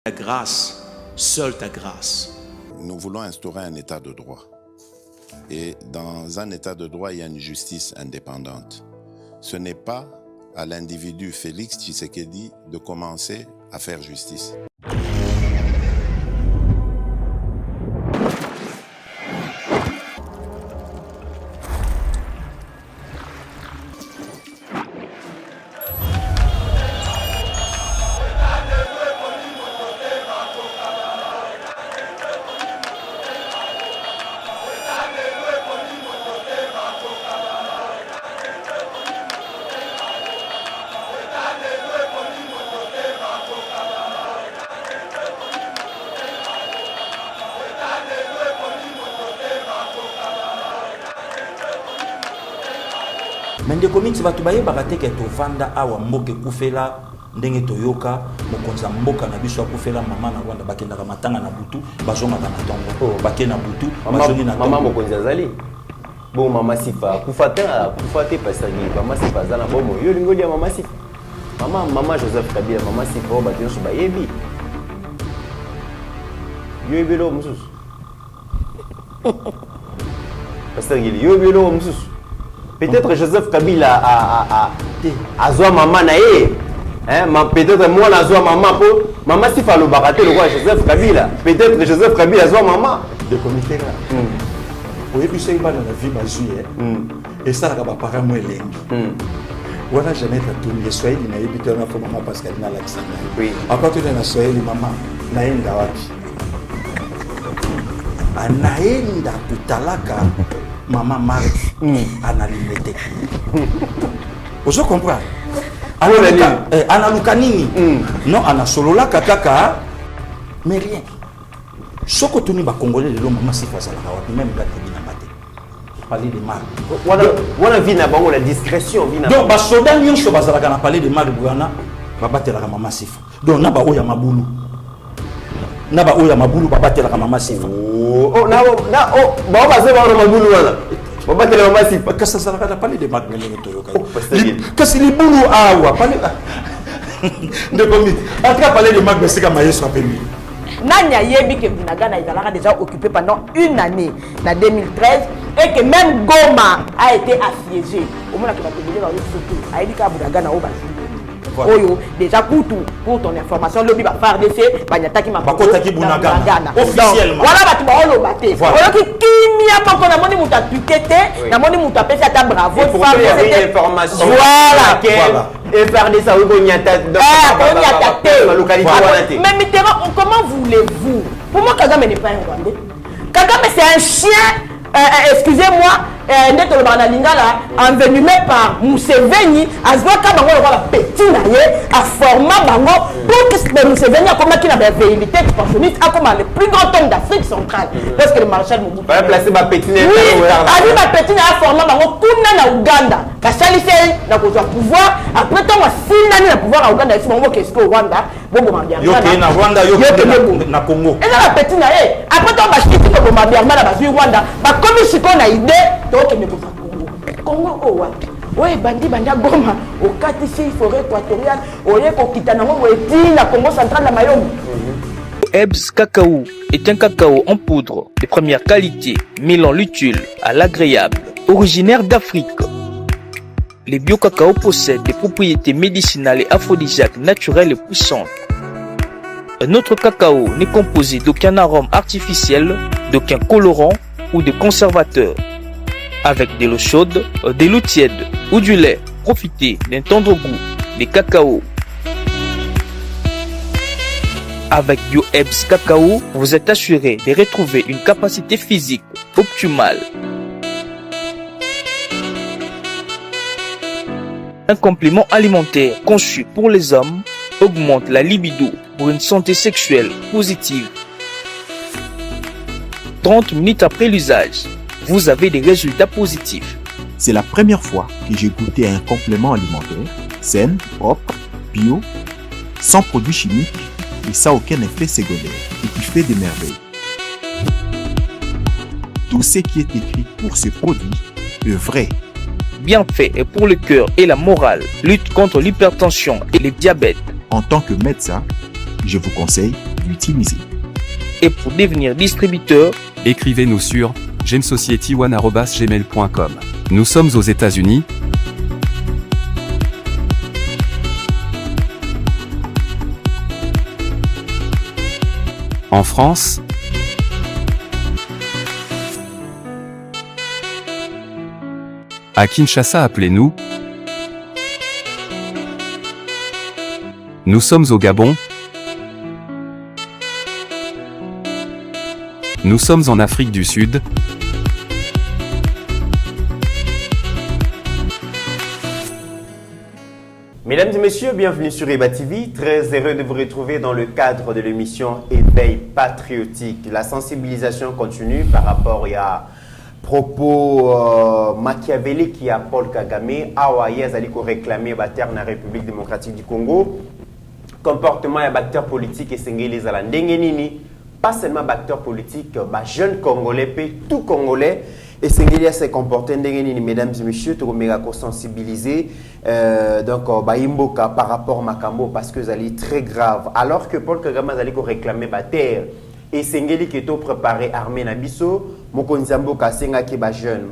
Ta grâce, seule ta grâce. Nous voulons instaurer un état de droit. Et dans un état de droit, il y a une justice indépendante. Ce n'est pas à l'individu Félix Tshisekedi de commencer à faire justice. Mende komiti batu baye bakateke to vanda awa mboke kufela ndenge toyoka mokonza mboka na biso akufela mama na Rwanda bakendaka matanga na butu bazonga na tongo bakena butu bazongi na mama mokonzi azali bon mama sifa kufate pasagi mama sifa zana bomo yo lingoli ya mama sifa mama Joseph Kabila mama sifa o batyo so bayebi yo ebelo mususu pasagi yo ebelo mususu. Peut-être Joseph Kabila a zoa maman nae, peut-être moi na zoa maman pour maman si fa le baraté le roi Joseph Kabila. Peut-être Joseph Kabila zoa maman. De comité là. Oui, puis c'est pas dans la vie bazuye. Et ça la ba para moi lengi. Voilà jamais ta tout les Swahili na yebito na pour maman Pascal na l'accent. Oui. Après tu na Swahili maman naenda wapi? Anaenda kutalaka Maman Marc analimete. Vous comprenez? Analuka nini? Non, anasolola kaka mais rien. Soko tuni ba congolais le maman si face à la wapi même la tebina mate. Parler de Marc. Wana vina bango la discrétion vina. Donc ba soda nyonso bazala kana parler de Marc Bwana ba batela maman sifa. Donc na ba oya mabulu. Na ba oya mabulu ba batela maman sifa. Baza ba mabulu wana. Baba tele mama si parce que ça va parler de Marc Melenge toyoka. Kasi libulu awa parler de comité. En tout cas parler de Marc Besika Mayeso appelé. Nanya yebi que Bunagana a déjà occupé pendant une année en 2013 et que même Goma a été assiégé. Au moment où il va te a dit que Bunagana au Oyo déjà pour ton information lobby va faire d'essai banyataki ma bakotaki Bunagana officiellement voilà batu ba olo baté voilà ki kimia poko na moni muta tukete na moni muta pesa ta bravo faire des informations voilà et faire des ça ou nyata dans la localité mais Mitterrand comment voulez-vous pour moi Kagame n'est pas un Rwandais. Kagame c'est un chien excusez-moi, Neto Lingala, envenimé par Museveni, Azwaka Bango le petit naïe, a formé Bango pour que Museveni a combattu la velléité expansionniste, a comme le plus grand homme d'Afrique centrale. Parce que le maréchal Mobutu. Va placer ma petite naïe. Oui, a dit ma petite naïe a formé Bango, Kuna na Ouganda. Kachalisei, na kozwa pouvoir, après tant que Sinani na pouvoir à Ouganda, ici, qu'est-ce que Rwanda, Bobo Mambia. Yoke na Rwanda, yoke na Congo. Et là, la petite naïe, après tant que Chiti Bobo Mambia, na basu Rwanda, comme si on a idée, donc il me Congo au wapi? Oui, bandi Goma, au Katisi, forêt équatoriale, au Yeko Kitanamo, au la Congo central, la Mayombe. Ebs Cacao est un cacao en poudre de première qualité, mêlant l'utile à l'agréable, originaire d'Afrique. Les bio-cacao possèdent des propriétés médicinales et aphrodisiaques naturelles et puissantes. Un autre cacao n'est composé d'aucun arôme artificiel, d'aucun colorant ou de conservateur. Avec de l'eau chaude, de l'eau tiède ou du lait, profitez d'un tendre goût des cacao. Avec BioEbs Cacao, vous êtes assuré de retrouver une capacité physique optimale. Un complément alimentaire conçu pour les hommes augmente la libido pour une santé sexuelle positive. 30 minutes après l'usage, vous avez des résultats positifs. C'est la première fois que j'ai goûté un complément alimentaire sain, propre, bio, sans produits chimiques et sans aucun effet secondaire et qui fait des merveilles. Tout ce qui est écrit pour ce produit est vrai. Bien fait et pour le cœur et la morale, lutte contre l'hypertension et le diabète. En tant que médecin, je vous conseille l'utiliser. Et pour devenir distributeur, écrivez-nous sur gemsociety1@gmail.com. Nous sommes aux États-Unis. En France, à Kinshasa, appelez-nous. Nous sommes au Gabon. Nous sommes en Afrique du Sud. Mesdames et messieurs, bienvenue sur EBA TV. Très heureux de vous retrouver dans le cadre de l'émission Éveil patriotique. La sensibilisation continue par rapport à propos machiavéliques qui a Paul Kagame, Awaye Zaliko réclamé dans la République démocratique du Congo. Comportement et acteurs politiques et singeli à la Ndengenini, pas seulement acteurs politiques, jeunes Congolais, tout Congolais. Et Sengeli a s'est comporté, mesdames et messieurs, tout méga sensibilisé donc Imboka par rapport à Makambo parce que ça est très grave. Alors que Paul Kagame a réclamé la terre et Sengeli qui est préparé armée Nabiso, Mokonzi Mboka Senga qui est jeune,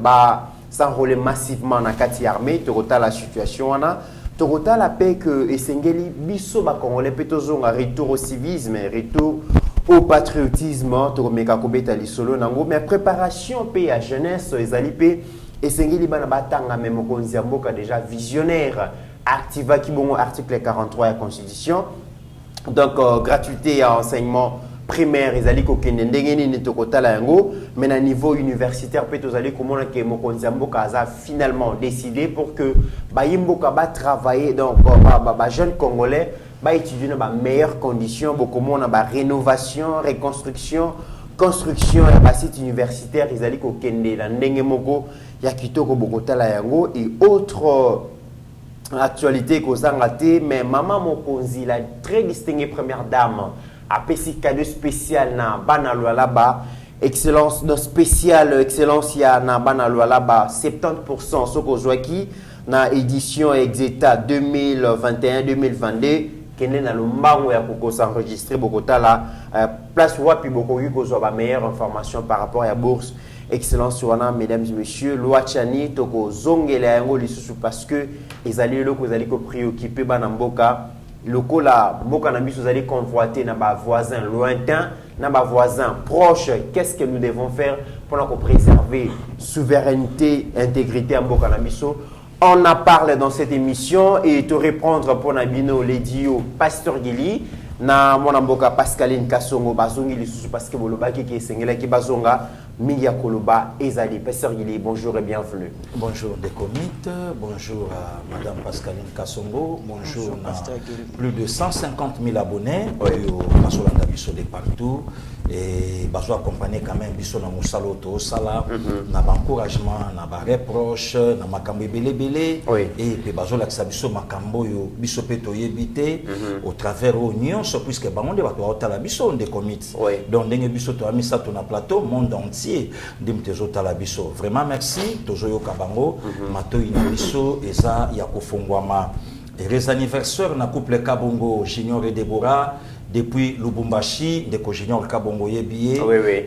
s'enrôler massivement dans la armée, tu retardes la situation. Tu retardes la paix que Sengeli Biso Congolais peut un retour au civisme, retour au patriotisme, mais préparation pays à jeunesse, et Sengeli Banabatanga, même Mokonzi Mboka déjà visionnaire, activa qui bon article 43 de la Constitution. Donc, gratuité à enseignement primaire, ils allaient mais à niveau universitaire, peut-être aller comment que Mokonzi Mboka a finalement décidé pour que Mboka va travailler, donc, jeunes Congolais, étudier dans les meilleures conditions, beaucoup moins dans la rénovation, reconstruction, construction de sites universitaires, ils allaient au Kende, la Nengemoko, Yakitoko, Bogota, la Yango, et autres actualités qu'on a ratées, mais Maman Mokonzi, la très distinguée première dame, a fait cadeau spécial dans Banalua là-bas, excellence, dans spécial excellence, il y a dans Banalua là-bas, 70%, ce qu'on voit qui, dans l'édition Exeta 2021-2022, qui est dans le mbango ya koko s'enregistrer Bogota là place wapi boko yu ko ba meilleure information par rapport à la bourse excellence wana mesdames et messieurs loi chani toko zongela yango lisusu parce que ils allaient loko ils allaient ko préoccuper bana mboka loko la mboka na biso allez convoiter na ba voisins lointains na ba voisins proches. Qu'est-ce que nous devons faire pour préserver souveraineté intégrité à mboka na biso? On en parle dans cette émission et te répondre pour Nabino Ledio Pasteur Gili na mon mboka Pascaline Kasongo bazongi lisusu parce que bolobaki ki sengela ki bazonga Miya Koloba Ezali. Pasteur Gili, bonjour et bienvenue. Bonjour des comites, bonjour à Madame Pascaline Kasongo, bonjour à plus de 150 000 abonnés au Basolanda Biso de partout et Baso accompagné quand même Biso na Moussalo to Sala na encouragement na ba reproche na makambo belé et puis Baso la Biso makambo yo Biso peto yebité au travers union puisque bangonde ba to la Biso de comites donc ndenge Biso to amisa to na plateau monde entier. Vraiment merci tozoyo kabango matoi na biso eza ya kofungwama les anniversaires na couple Kabongo Junior et Deborah depuis Lubumbashi de Junior Kabongo yebié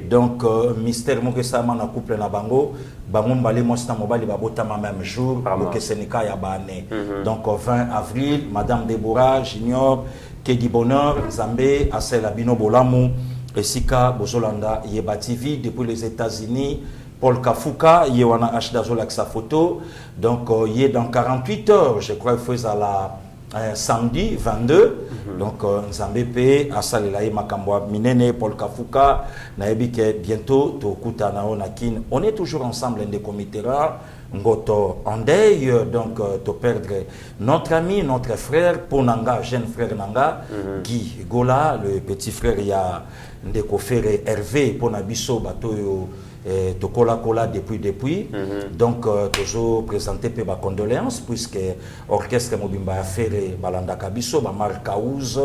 donc mystère mokesama na couple na bango mbale mosta mobali babotama même jour que Sénéka ya bané donc 20 avril Madame Deborah Junior Kedi Bonheur Zambé Asel Abino Bolamu Esika Bozolanda Yeba TV depuis les États-Unis. Paul Kafuka, Yewana H. sa photo. Donc, il est dans 48 heures, je crois, il faut à la samedi 22. Donc, Nzambé Asalelaï Makambwa Minene, Paul Kafuka, Naebike, bientôt, Tokuta Naonakin. On est toujours ensemble des comités rares. Ngoto Andei, donc te perdre notre ami, notre frère, Ponanga, jeune frère Nanga, Guy Gola, le petit frère, il y a Ndeko Ferre Hervé, Ponabiso, Batoyo, Tokola Kola depuis. Donc, toujours présenté pour ma condoléance, puisque orchestre Mobimba Ferre, Balanda Kabiso, Bamar Kaouz,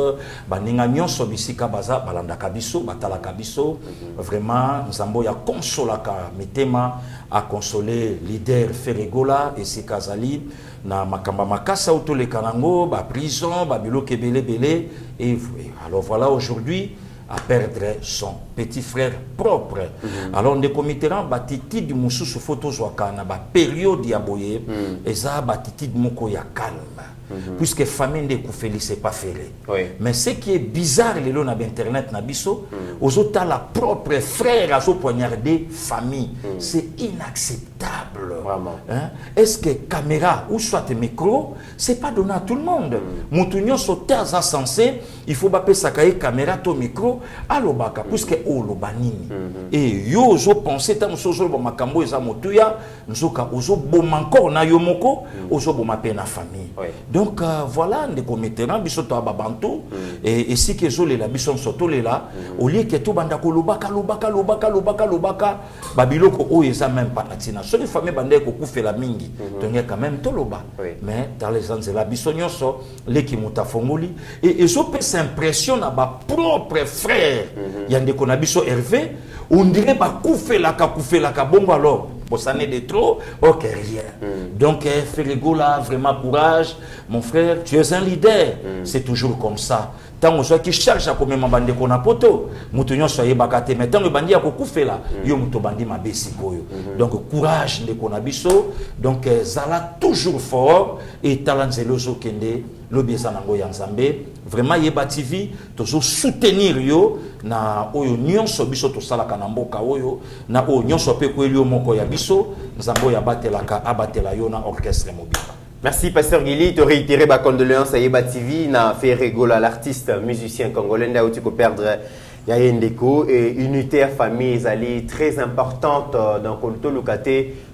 Baninga Nyonso, Bisika Baza, Balanda Kabiso, Batala Kabiso, vraiment, Nzambo ya consolaka, Metema, a consolé leader Ferregola et Sikazali na makamba makasa autour les kanango ba prison ba bilo kebele belé et alors voilà aujourd'hui à perdre son petit frère propre. Alors, les comités batiti du moussou sur photo zoakana, ba période yaboye, et ça batiti de moko ya calme. Puisque famille de Koufeli c'est pas ferré. Mais ce qui est bizarre les lois d'internet nabiso, aux autres la propre frère à son poignardé famille, c'est inacceptable. Hein? Est-ce que caméra ou soit micro, c'est pas donné à tout le monde. Moutounion sauter à sensé, il faut pas sakaye caméra to micro à l'obaka puisque o lobanini. Et yo zo penser tant sozo bo makambo eza motuya, nzoka ozo bom encore na yomoko, ozo bo ma na famille. Donc voilà, les comités bisoto ababantu et si que zo la bison soto là, au lieu que tout banda ko lobaka babiloko o eza même pas atina. So les familles banda ko kufe la mingi, donc quand même to loba. Mais dans les ans la bisonyo so les qui muta fongoli et zo peut s'impressionner à ba propre frère. Yande konabiso Hervé, on dirait ba kufe la bongo alors. Bon, ça n'est de trop, ok, rien. Donc, Ferregola, vraiment courage. Mon frère, tu es un leader. C'est toujours comme ça. Tant que qui cherche à commettre ma bande qu'on a poto, moutonnion soyez bakate, mais tant que bandi a beaucoup fait là, yo mouto bandi ma besikoyo. Donc, courage de konabiso. Donc, zala toujours fort et talent zeloso kende, l'obiesa nango yanzambe. Vraiment, Yeba TV, toujours soutenir yo na oyo nyonso biso to sala kanamboka oyo na oyo nyonso pe ko elio moko ya biso nzambo ya batelaka abatela yo na orchestre mobile. Merci Pasteur Guili, te réitérer ma condoléance à Yeba TV na Ferregola l'artiste musicien congolais n'a pas perdre Yayendeko et unité famille est très importante dans le locate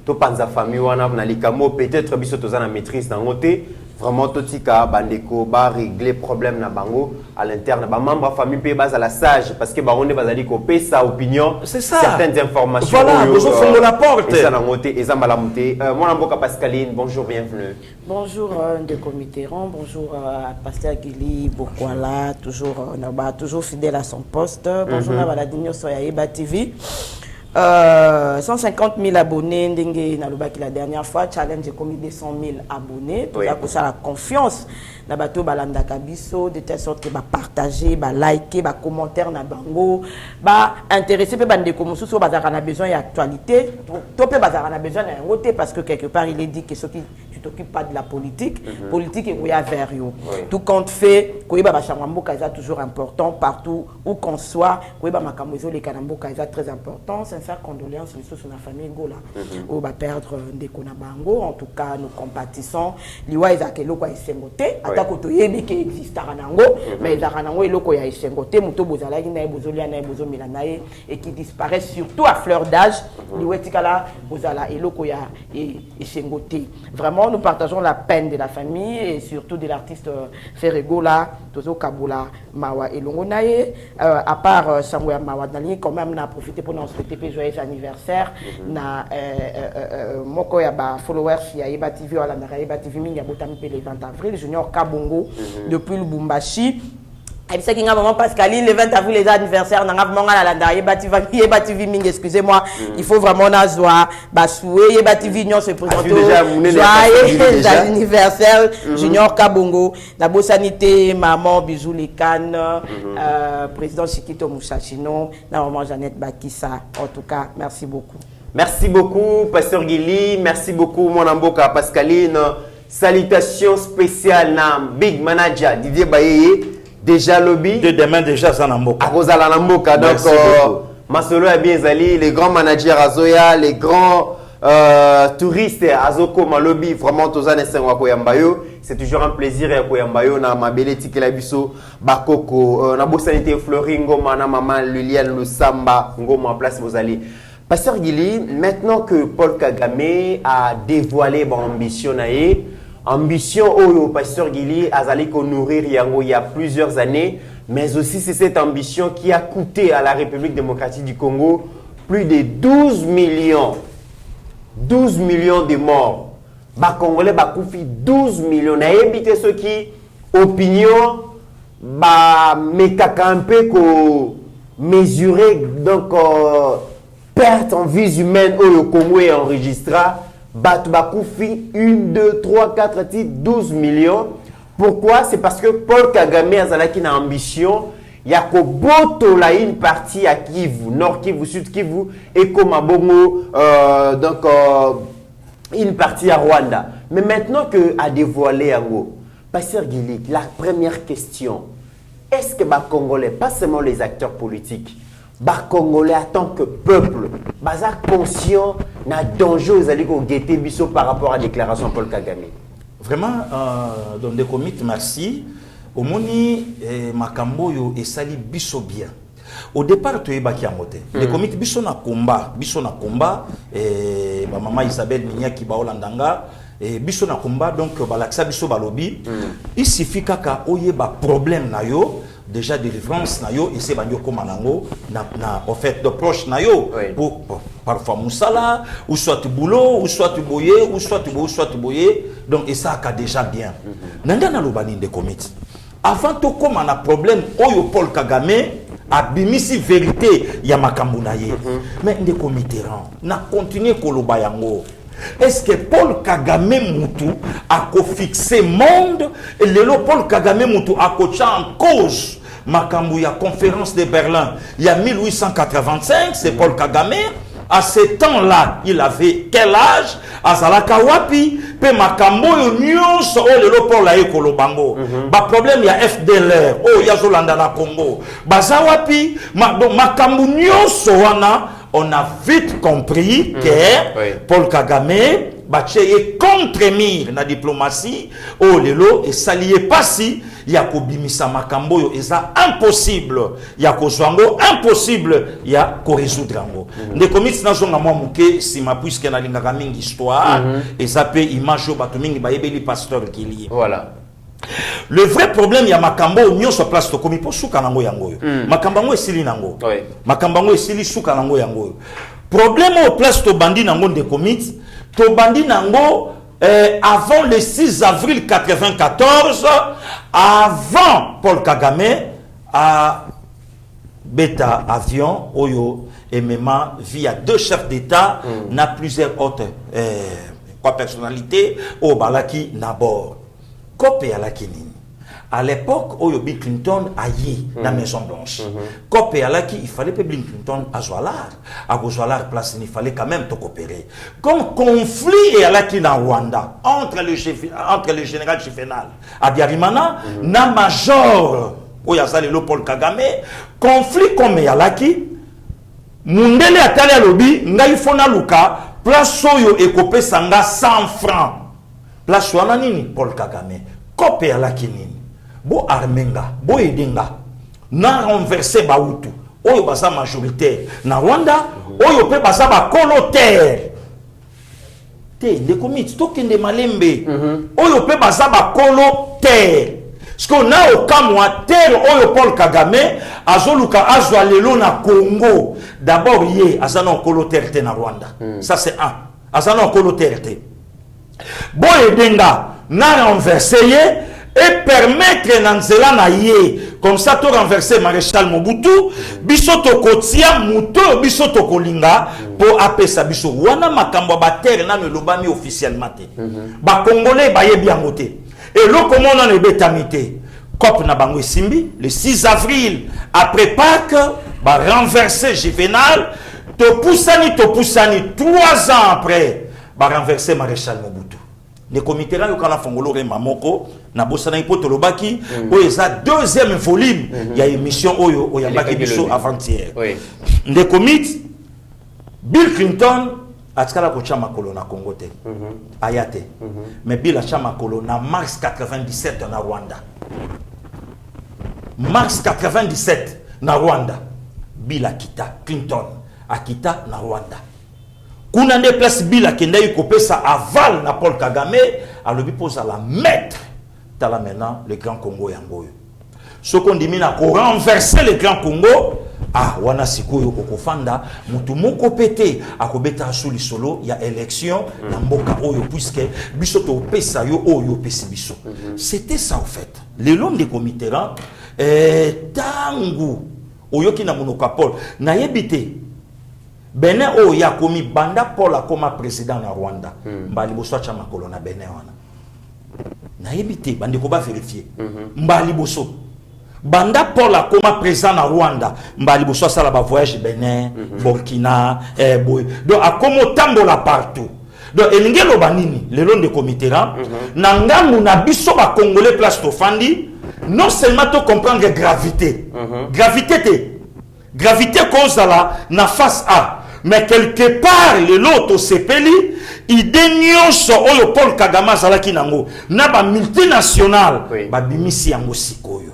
to panza famille wana na likamo peut-être biso to za maîtrise dans côté vraiment totika bandeko ba régler problème na bango à l'interne ba membre famille pe base à la sage parce que ba on est basali ko pe sa opinion certaines informations voilà nous offrons la porte et ça na ngoté et ça malamuté mon mboka Pascaline bonjour bienvenue bonjour de Comiteron bonjour à Pasteur Guili Bokwala toujours toujours fidèle à son poste bonjour à Valadinho Soya Yeba TV 150 000 abonnés, la dernière fois, challenge est commis 200 000 abonnés. Tout ça, ça la confiance. Na bato balanda kabiso de telle sorte que ba partager, ba liker, ba commentaire na bango, ba intéresser pe bande ko mususu bazara na besoin d'actualité. To pe bazara na besoin d'un côté parce que quelque part il est dit que ce qui tu t'occupes pas de la politique, politique est koya vers yo. Tout compte fait, koyeba ba chamamboka est toujours important partout où qu'on soit, koyeba makambo zo les kanamboka est très important. Sincère condoléances sur la famille Ngola. On va perdre des konabango, en tout cas nous compatissons. Liwa ezakelo kwa isengote. Atako to yebi ke existara nango mais ezara nango eloko ya esengote muto bozalaki na bozolia na bozomela na et qui disparaît surtout à fleur d'âge liwetikala bozala eloko ya esengote. Vraiment nous partageons la peine de la famille et surtout de l'artiste Ferregola Tozo Kabula Mawa elongo nae à part Sangoya Mawa Nali quand même na profiter pour nous souhaiter joyeux anniversaire na moko ya ba followers ya Yeba TV wala na Yeba TV mingi botami pe le 20 avril Junior Kabongo depuis le Bumbashi. Et puis c'est qu'il y a maman Pascaline le 20 avril les anniversaires n'a pas la Yeba TV mingi excusez-moi il faut vraiment na joie ba souhait Yeba TV non se présente joyeux anniversaire Junior Kabongo la Bossanité maman bisous les cannes président Chikito Moussachino la maman Jeannette Bakissa en tout cas merci beaucoup. Merci beaucoup Pasteur Guili, merci beaucoup mon amboka Pascaline. Salutations spéciales na Big Manager Didier Bayeye déjà lobby de demain déjà Zanamboka. Arosala Namboka donc Masolo est bien zali les grands managers Azoya les grands touristes Azoko Malobi vraiment tozane sengwa koyambayo c'est toujours un plaisir à koyambayo na mabele tikela biso bakoko na Bossanité Floringo mana maman Liliane Lusamba ngoma place Bozali. Pasteur Guili, maintenant que Paul Kagame a dévoilé son ambition, ambition au Pasteur Guili azali ko nourrir yango il y a plusieurs années, mais aussi c'est cette ambition qui a coûté à la République démocratique du Congo plus de 12 millions de morts. Ba Congolais ba koufi 12 millions. Na évité ceux qui opinion ba mekaka un peu ko mesurer donc perte en vies humaines au Congo est enregistré. Batubakoufi 1, 2, 3, 4 titres, 12 millions. Pourquoi? C'est parce que Paul Kagame a une ambition ya ko botola une partie à Kivu, Nord Kivu, Sud Kivu et comme Bongo une partie à Rwanda. Mais maintenant que a dévoilé Ango, Pasteur Guili, la première question, est-ce que les Congolais, pas seulement les acteurs politiques, les Congolais en tant que peuple, sont conscients du danger aux alliés guetter biso par rapport à la déclaration de Paul Kagame? Vraiment, dans des comités, merci. Au moni, Makambo yo esali biso bien. Au départ, tu es baki amote. Les comités biso na combat, maman Isabelle Minya qui ba Olandanga. Et biso na combat donc balaksa biso balobi il suffit kaka oyeba problème na yo déjà délivrance na yo et c'est banyo komanango na en fait de proche na yo pour parfois musala ou soit boulot ou soit boyer ou soit boyer donc et ça ka déjà bien nanga na lobani de comité avant to koma na problème oyo Paul Kagame abimisi vérité ya makambo na ye mais de comité na continuer koloba yango. Est-ce que Paul Kagame Moutou a fixé monde et le Paul Kagame Moutou a coaché en cause Makambo ya conférence de Berlin il y a 1885 c'est Paul Kagame à ce temps-là il avait quel âge azalaka wapi pe Makambo yo nyonso o le Paul la ekolo bango ba problème ya FDLR o ya Zolanda na Congo bazawapi Makambo nyonso wana. On a vite compris que Paul Kagame est contre-mire dans la diplomatie. Oh lelo et s'allier pas si Yakobimisa Makambo et ça impossible. Yakoswango impossible ya ko résoudre ngo. Les comités na zonga moi muke si ma puisque na linga mingi histoire et ça peut image au bato mingi ba yebeli pasteur qui lié. Voilà. Le vrai problème ya Makambo nyo so place to komi po suka nango yango. Makambango esili nango. Makambango esili suka nango yango. Problème au place to bandi nango de commit to bandi nango avant le 6 avril 94 avant Paul Kagame a bêta avion oyo et même via deux chefs d'état na plusieurs autres personnalités au balaki nabord. Copé à la Kini. À l'époque, où Bill Clinton a y la Maison Blanche. Copé à la qui il fallait que Bill Clinton à Zoalar. À Zoalar place, il fallait quand même te coopérer. Comme conflit et à la qui dans Rwanda entre le général Chifenal à Biarimana, na major où y a le Paul Kagame, conflit comme y a la qui Mundele a tali à lobby, ngai fona luka, place soyo et copé sanga 100 francs. Place wana nini Paul Kagame copé à la kinini bo armenga bo edinga na renverser bautu oyo basa majoritaire na Rwanda oyo pe basa ba colotaire te de comités to kende malembe oyo pe basa ba colotaire parce qu'on a au kamwa terre oyo Paul Kagame azoluka azwa lelo na Congo d'abord yé azana colotaire te na Rwanda ça c'est un azana colotaire te boye denga na renverser et permettre nanzela na ye comme ça to renverser maréchal Mobutu biso to kotia muto biso to kolinga pour apesa biso wana makambo ba terre na lobami officiellement te ba congolais ba yebi angote et lo comment on a betamité cop na bango simbi le 6 avril après Pâques ba renverser Juvenal to poussani 3 ans après ba renverser maréchal Mobutu. Les comités là, quand la fongolo re mamoko, na bosana ipoto lobaki, oyo ça deuxième volume, il y a émission oyo oyambaki biso avant-hier. Les comités, Bill Clinton atkala ko chama makolo na Congo te, ayate, mais Bill a chama makolo na mars 97 na Rwanda. Mars 97 na Rwanda, Bill akita Clinton akita na Rwanda. Kuna ne place bila kenda yikopesa aval na Paul Kagame a lobi posa la maître tala maintenant le Grand Congo yangoyo. Ce qu'on dit mina ko renverser le Grand Congo wana sikoyo kokofanda mutu moko pété akobeta asuli solo ya élection na mboka oyo puisque biso to pesa yo oyo pesi biso. C'était ça en fait. Le long des comités tangu oyoki na monoka Paul na yebité Benin o ya komi banda Paul akoma président na Rwanda mbali boso cha makolo na Benin wana na yebite bandi ko ba vérifier mbali boso banda Paul akoma président na Rwanda mbali boso sala ba voyage Benin Burkina boy donc akomo tambola partout donc elingelo banini lelo de komitera na ngambu na biso ba congolais place to fandi non seulement to comprendre gravité gravité cause la na face A mais quelque part lelo to sepeli idée nyonso oyo Paul Kagame azalaki nango na ba multinational ba bimisi yango sikoyo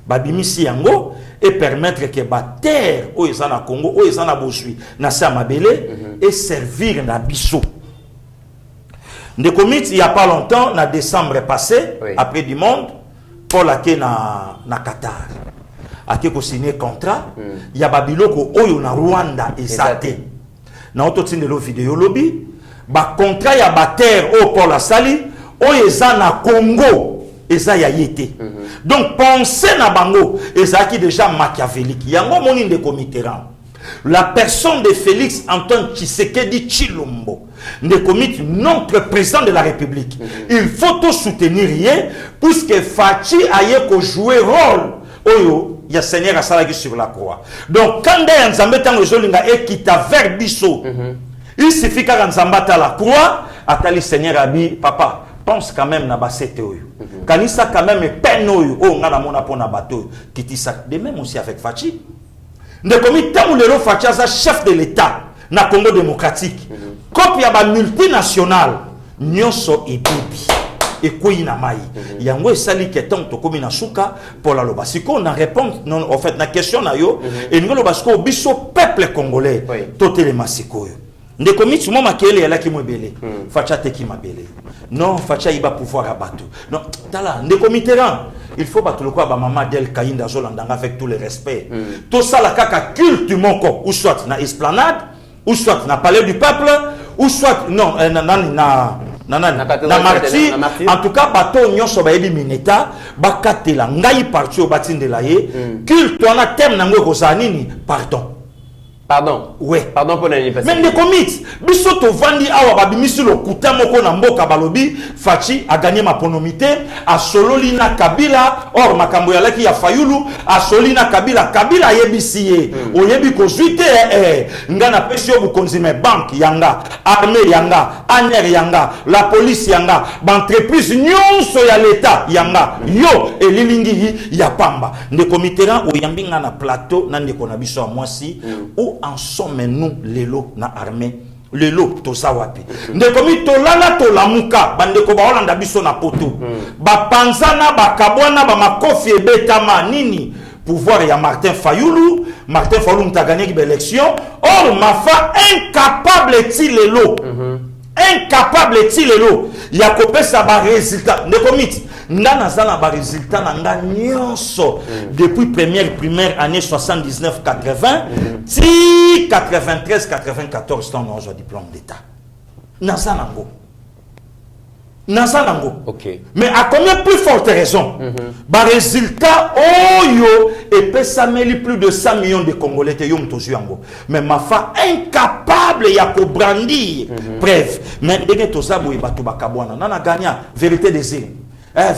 babimisi yango et permettre que ba terre oyo eza na Congo oyo eza na bozwi na sa mabele et servir na biso. De commit il y a pas longtemps na décembre passé après du monde Paul ake na Qatar ake ko signer contrat il y a babiloko oyo na Rwanda ezate na ototindelo vidéo lobby ba contrat ya ba terre o Paul asali oyo eza na Congo eza ya yete. Donc penser na bango ezaki déjà machiavélique yango moni de comiteran la personne de Félix Antoine Tshisekedi Tshilombo de comité notre président de la République il faut tout soutenir rien puisque Fachi aye ko jouer rôle oyo ya Seigneur asalaki sur la croix. Donc quand des nzambe tango zolinga ekita vers biso il suffit ka nzamba ta la croix atali Seigneur abi papa pense quand même na basete oyo kanisa quand même peine oyo o ngana mona pona bateau kitisa de même aussi avec Fachi de comité où le Fachi sa chef de l'état na Congo démocratique copie ya ba multinational nyonso ebibi ekoi na mai yango esali que tant to komi na suka pour la loba siko na répondre non en fait na question na yo et ngolo basko biso peuple congolais totele masiko yo de comité mo makele ya laki mobele Facha teki mabele non Facha iba pouvoir abattre non tala de comité il faut battre le quoi ba maman del Kainda Zolandanga avec tout le respect tout ça la kaka culte moko ou soit na esplanade ou soit na palais du peuple ou soit non na marti en tout cas bateau nyonso ba yebi mineta bakatela ngai parti o batindela ye culte wana thème nango kozanini pardon ouais pardon pour l'anniversaire même des comics biso to vandi awa babimisi lo kuta moko na mboka balobi Fachi a gagné ma ponomité a sololi na Kabila or makambo ya laki ya Fayulu a sololi na Kabila yebisiye oyebi ko zuite ngana pesi yo bukonzi me banque yanga armée yanga aner yanga la police yanga entreprise nyonso ya l'état yanga yo elilingi ya pamba de comitera oyambinga na plateau na ndeko na biso mwasi ou en somme nous lelo na armée lelo to sawapi nde komi to lala to lamuka bande ko ba Holanda biso na poto ba panzana ba kabwana ba makofi ebetama nini pouvoir ya Martin Fayulu mta gagné l'élection or mafa incapable ti lelo incapable ti lelo ya kopesa ba résultat nde komiti ndana zana ba résultat na nga nyonso depuis première primaire année 79 80 ti 93 94 temps on a diplôme d'état nazanango OK mais à combien plus forte raison ba résultat oyo et pesa meli plus de 100 millions de Congolais te yom tozu yango mais ma fa incapable ya ko brandir bref mais denge tozabo e batu bakabwana nana gagna vérité des îles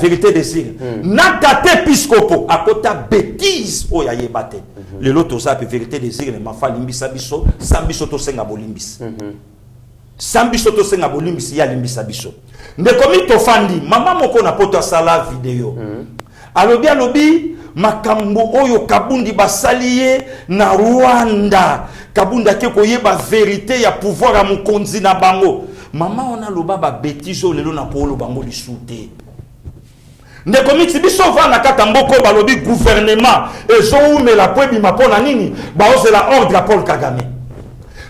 vérité des îles na date episcopo akota bêtise oya yebate le loto za vérité des îles ma fa limbisa biso sambiso to senga bolimbis sambiso to senga bolimbis ya limbisa biso nde komi to fandi mama moko na poto sala vidéo alobi makambo oyo kabundi basaliye na Rwanda kabunda ke koyeba vérité ya pouvoir ya mukonzi na bango mama ona loba ba bêtise lelo na polo bango lisute nde komiti biso vana kata mboko balobi gouvernement ezoumela po ebima pona nini baozela ordre ya Paul Kagame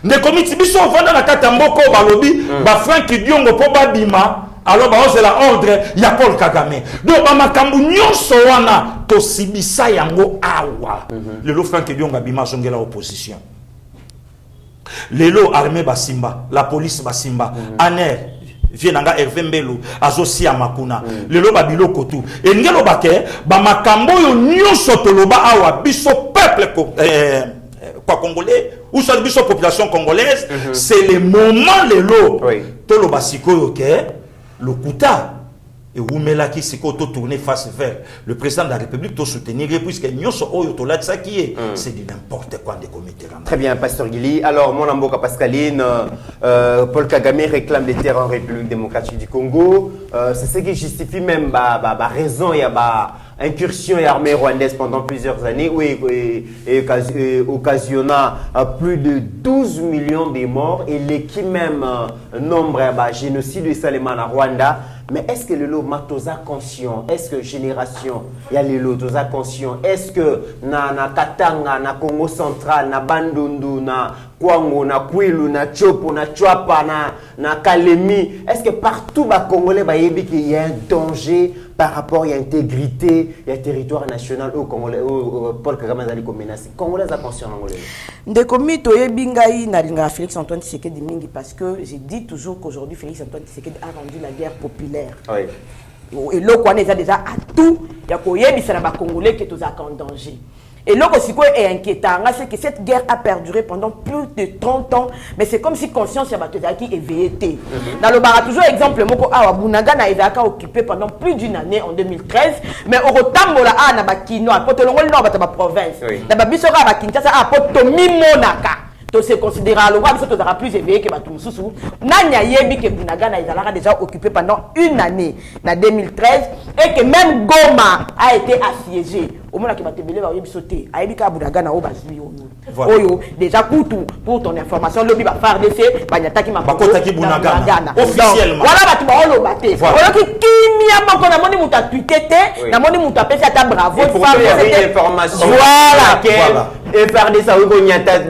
nde komiti biso vana na kata mboko balobi ba Frank Diongo po babima alors baozela ordre ya Paul Kagame donc ba makambu nyonso wana to sibisa yango awa lelo Frank Diongo abima zongela opposition lelo armée basimba la police basimba aner vienanga Hervé Mbelu azosia makuna lelo babilo kotu engelo bake ba makambo yo nyonso toloba awa biso peuple congolais ou soit biso population congolaise c'est le moment lelo toloba sikoyo ke lokuta et Oumelaki c'est qu'on tourner face vers le président de la République to soutenir puisque nyoso oyo to là ça qui est c'est du n'importe quoi des comités. Très bien, Pasteur Guili. Alors, mon amboka Pascaline, Paul Kagame réclame des terres en République démocratique du Congo. C'est ce qui justifie même la raison et la incursion et armée rwandaise pendant plusieurs années, et occasionna plus de 12 millions de morts et l'équipe même nombre de génocide de Salema à Rwanda. Mais est-ce que le lot matosa conscient? Est-ce que génération il y a les lots conscient? Est-ce que na Katanga, na Congo central, na Bandundu, na Kwango, na Kwilu, na Chopo, na Chwapa, na Kalemi, est-ce que partout les Congolais il y a un danger par rapport à l'intégrité, il y a un territoire national au Congolais, Paul Kagame a menacé. Congolais a conscient Congolais. De commis toye bingai na Félix Antoine Tshisekedi mingi parce que j'ai dit toujours qu'aujourd'hui Félix Antoine Tshisekedi a rendu la guerre populaire. Oui. Et là, on est déjà à tout, il y a des Congolais qui sont en danger. Et là, ce qui est inquiétant, c'est que cette guerre a perduré pendant plus de 30 ans, mais c'est comme si conscience est éveillée. Dans le bar, toujours exemple, Bunaga a occupé pendant plus d'une année en 2013, mais au Rotambola, na Bakino, à Potolongol, dans la province, na Babisora, à Kinshasa, à Potomi Monaka. To se considérer à l'Ouest, tu seras plus éveillé que Batumsusu. Nanya Yebi que Bunaga a déjà occupé pendant une année, en 2013, et que même Goma a été assiégé. Au moment où tu as sauté, a Ebika Bunaga na Obazui. Oyo, déjà pour ton information, le Biba FARDC, Banyataki Bakotaki Bunaga. Officiellement. Voilà, tu vas le battre. Voilà qui m'a qu'on a moni mouta tweeté, na moni mouta pèse à ta bravo. Et pour qu'il y avait une information. Voilà. Et FARDC, ça veut qu'on y attaque.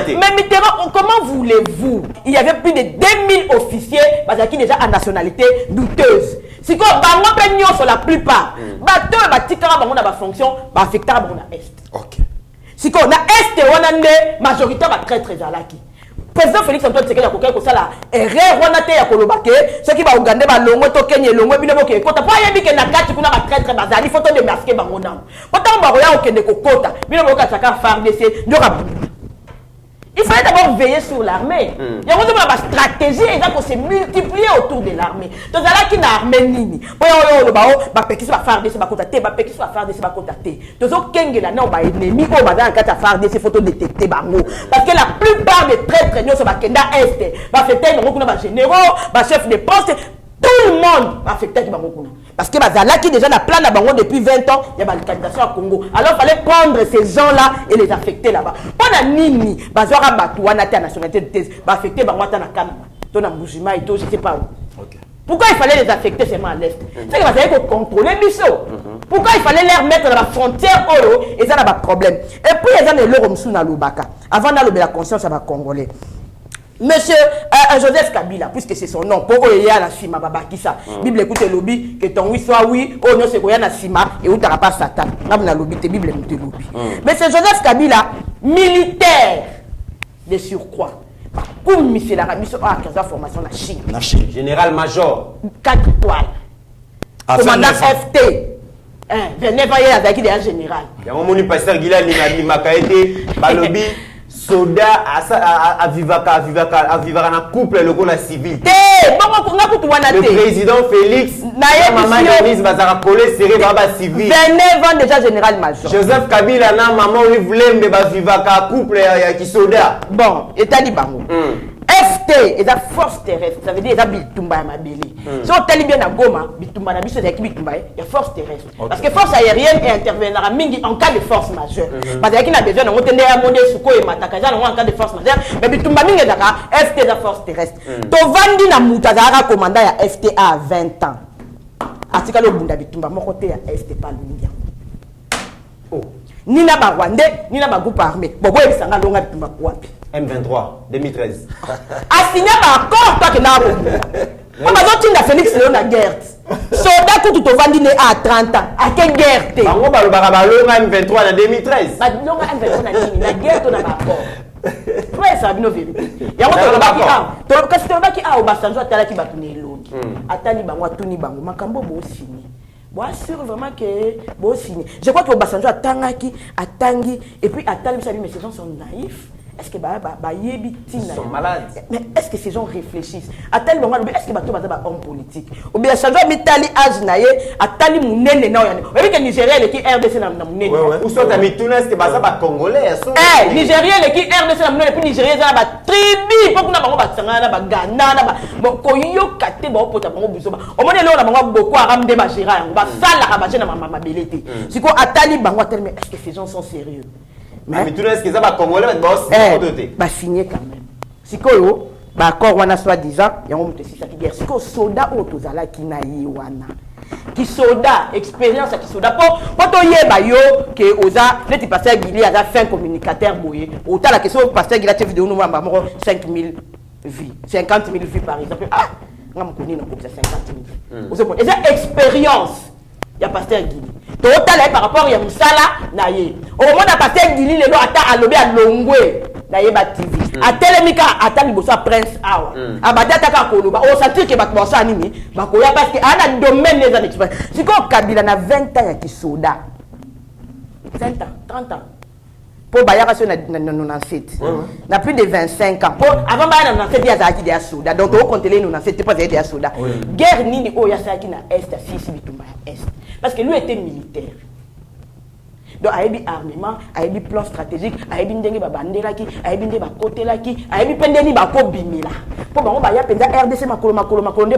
Mais Mitterrand, comment voulez-vous? Il y avait plus de 2000 officiers qui déjà en nationalité douteuse. Si quoi, sur la plupart, bateau et la fonction, affectable à Est. Ok. Si quoi, on a Est et on a une majorité très très alaki. Président Félix Antoine Tshisekedi a coqué comme ça là. Erreur on a été à Kolobake. Ce qui va Ouganda va longo to Kenya longo bino boke. Kota pas yebi ke na kati kuna ba très très bazali photo de masquer bangonam. Kota mbaroya okende kokota. Bino boka chaka FARDC ndoka. Il fallait d'abord veiller sur l'armée. Il y a une stratégie et ça se multiplier autour de l'armée. Donc là qui n'a armée nini. Le qui va faire des contacter, qui va faire des contacter. Donc kenge là non ennemi au bazar quand tu faire des photos détectées bango parce que la plupart des traîtres nous sur Bakenda Est va faire des gens généraux, chef de poste. Tout le monde va affecter Bango. Parce que là qui déjà la plan à Bango depuis 20 ans, il y a une candidature à Congo. Alors il fallait prendre ces gens-là et les affecter là-bas. Pendant Nini, Bazora Batouana, ta nationalité de thèse, va affecter Bango à Tanakam, ton Mboujima et tout, je ne sais pas où. Pourquoi il fallait les affecter seulement à l'Est? C'est qu'il fallait contrôler Bissot. Pourquoi il fallait les remettre dans la frontière Oro? Et ça n'a pas de problème. Et puis il y a des gens qui ont Lubaka. Avant d'aller la conscience, ça va Congolais. Monsieur Joseph Kabila, puisque c'est son nom, pour Oya la Sima Babakisa, Bible écoute le lobby, que ton oui soit oui, oh non c'est Oya la Sima, et où t'as pas Satan. Là, on a lobby, tes Bible écoute le lobby. Monsieur Joseph Kabila, militaire de surcroît, comme monsieur la mission à formation la Chine. Général-major. 4 étoiles. Commandant FT. 29 ans, il y a des général. Il y a un moment où pasteur Guila a été balobi. Soda à vivaka na couple le la civil. Le président Félix maman Denise bazara collé serré baba civil. 29 ans déjà général major. Joseph Kabila na maman lui voulait me ba vivaka couple ya ki soda. Bon, etali bango. FT et la force terrestre, ça veut dire ça bitumba mabeli. Si on tali bien à Goma, bitumba na biso qui bitumba, il y a force terrestre. Parce que force aérienne interviendra mingi en cas de force majeure. Parce qu'il y a besoin de monter à monter suko et matakaja en cas de force majeure, mais bitumba mingi daka FT la force terrestre. To vandi na mutazara commandant ya FT à 20 ans. Atika lo bunda bitumba moko te ya FT pas lunya. Oh. Ni na ba Rwandais, ni na ba groupe armé. Bobo ebisanga longa bitumba kwapi. M23 2013. A signé un accord toi que là. On va dire que Félix Léon la guerre. Soldat tout au Vandine à 30 ans. À quelle guerre? On va le barabaloga M23 en 2013. Bah non M23 la guerre ton accord. Ouais ça bino vérité. Ya moto le baki a. To kasi to baki a Obasanjo atala ki batuni elongi. Atali bango atuni bango makambo bo signé. Bon, sûr vraiment que bon signé. Je crois que Obasanjo atangaki, atangi et puis atali mais ces gens sont naïfs. est-ce que ils sont malades. Mais est-ce que ces gens réfléchissent? À tel moment, est-ce que bateau va homme politique? Ou bien ça doit mitali ajnaye, à tali mounene na oyane. Vous voyez que Nigeria le qui RDC na mounene. Ou soit à mituna est-ce que ça va congolais? Eh, Nigeria le qui RDC na mounene, puis Nigeria ça va tribu, pour qu'on a bango batsanga na ba Ghana na ba bon koyo kate ba opota bango bisoba. Au moins là on a bango beaucoup aram de ba gérard, ba sala ka ba na mama belete. Siko atali bango tellement est-ce que ces gens sont sérieux? Mais tout est-ce que ça va congolais va boss bah signer quand même. Sikoyo ba accord wana soi-disant yango mutu sisa ki guerre. Siko soda o tozala ki na yi wana. Ki soda expérience ki soda po to yeba yo ke oza neti pasteur Guili aza fin communicateur boye. Ota la question pasteur Guili a fait vidéo nous mamba moko 5000 vues, 50 000 vues par exemple. Ah, ngam koni na ko 50 000. Ozo et ça expérience. Il y a pasteur Guili. Total par rapport ya musala na ye. Au moment na pasteur Guili le ata alobi a longwe na ye ba TV. A telemika ata libosa prince awa. Abada taka koloba. O sentir que bato bosa nini bakoya parce que ana domaine les années expérience. Siko Kabila na 20 ans ya kisoda. 20 ans, 30 ans. Pour Bayara sur na 97. Na plus de 25 ans. Pour avant Bayara na 97 ya zaki de soda. Donc on compte les 97 pas de soda. Guerre nini o ya saki na est sisi bitumba est. Parce que lui était militaire. Donc, il y a armement, il y a plan stratégique, il y a des banderaki, il y a des côtelaki, il y a des pendeni bako bimila. Pour moi, il y a des RDC makolonde,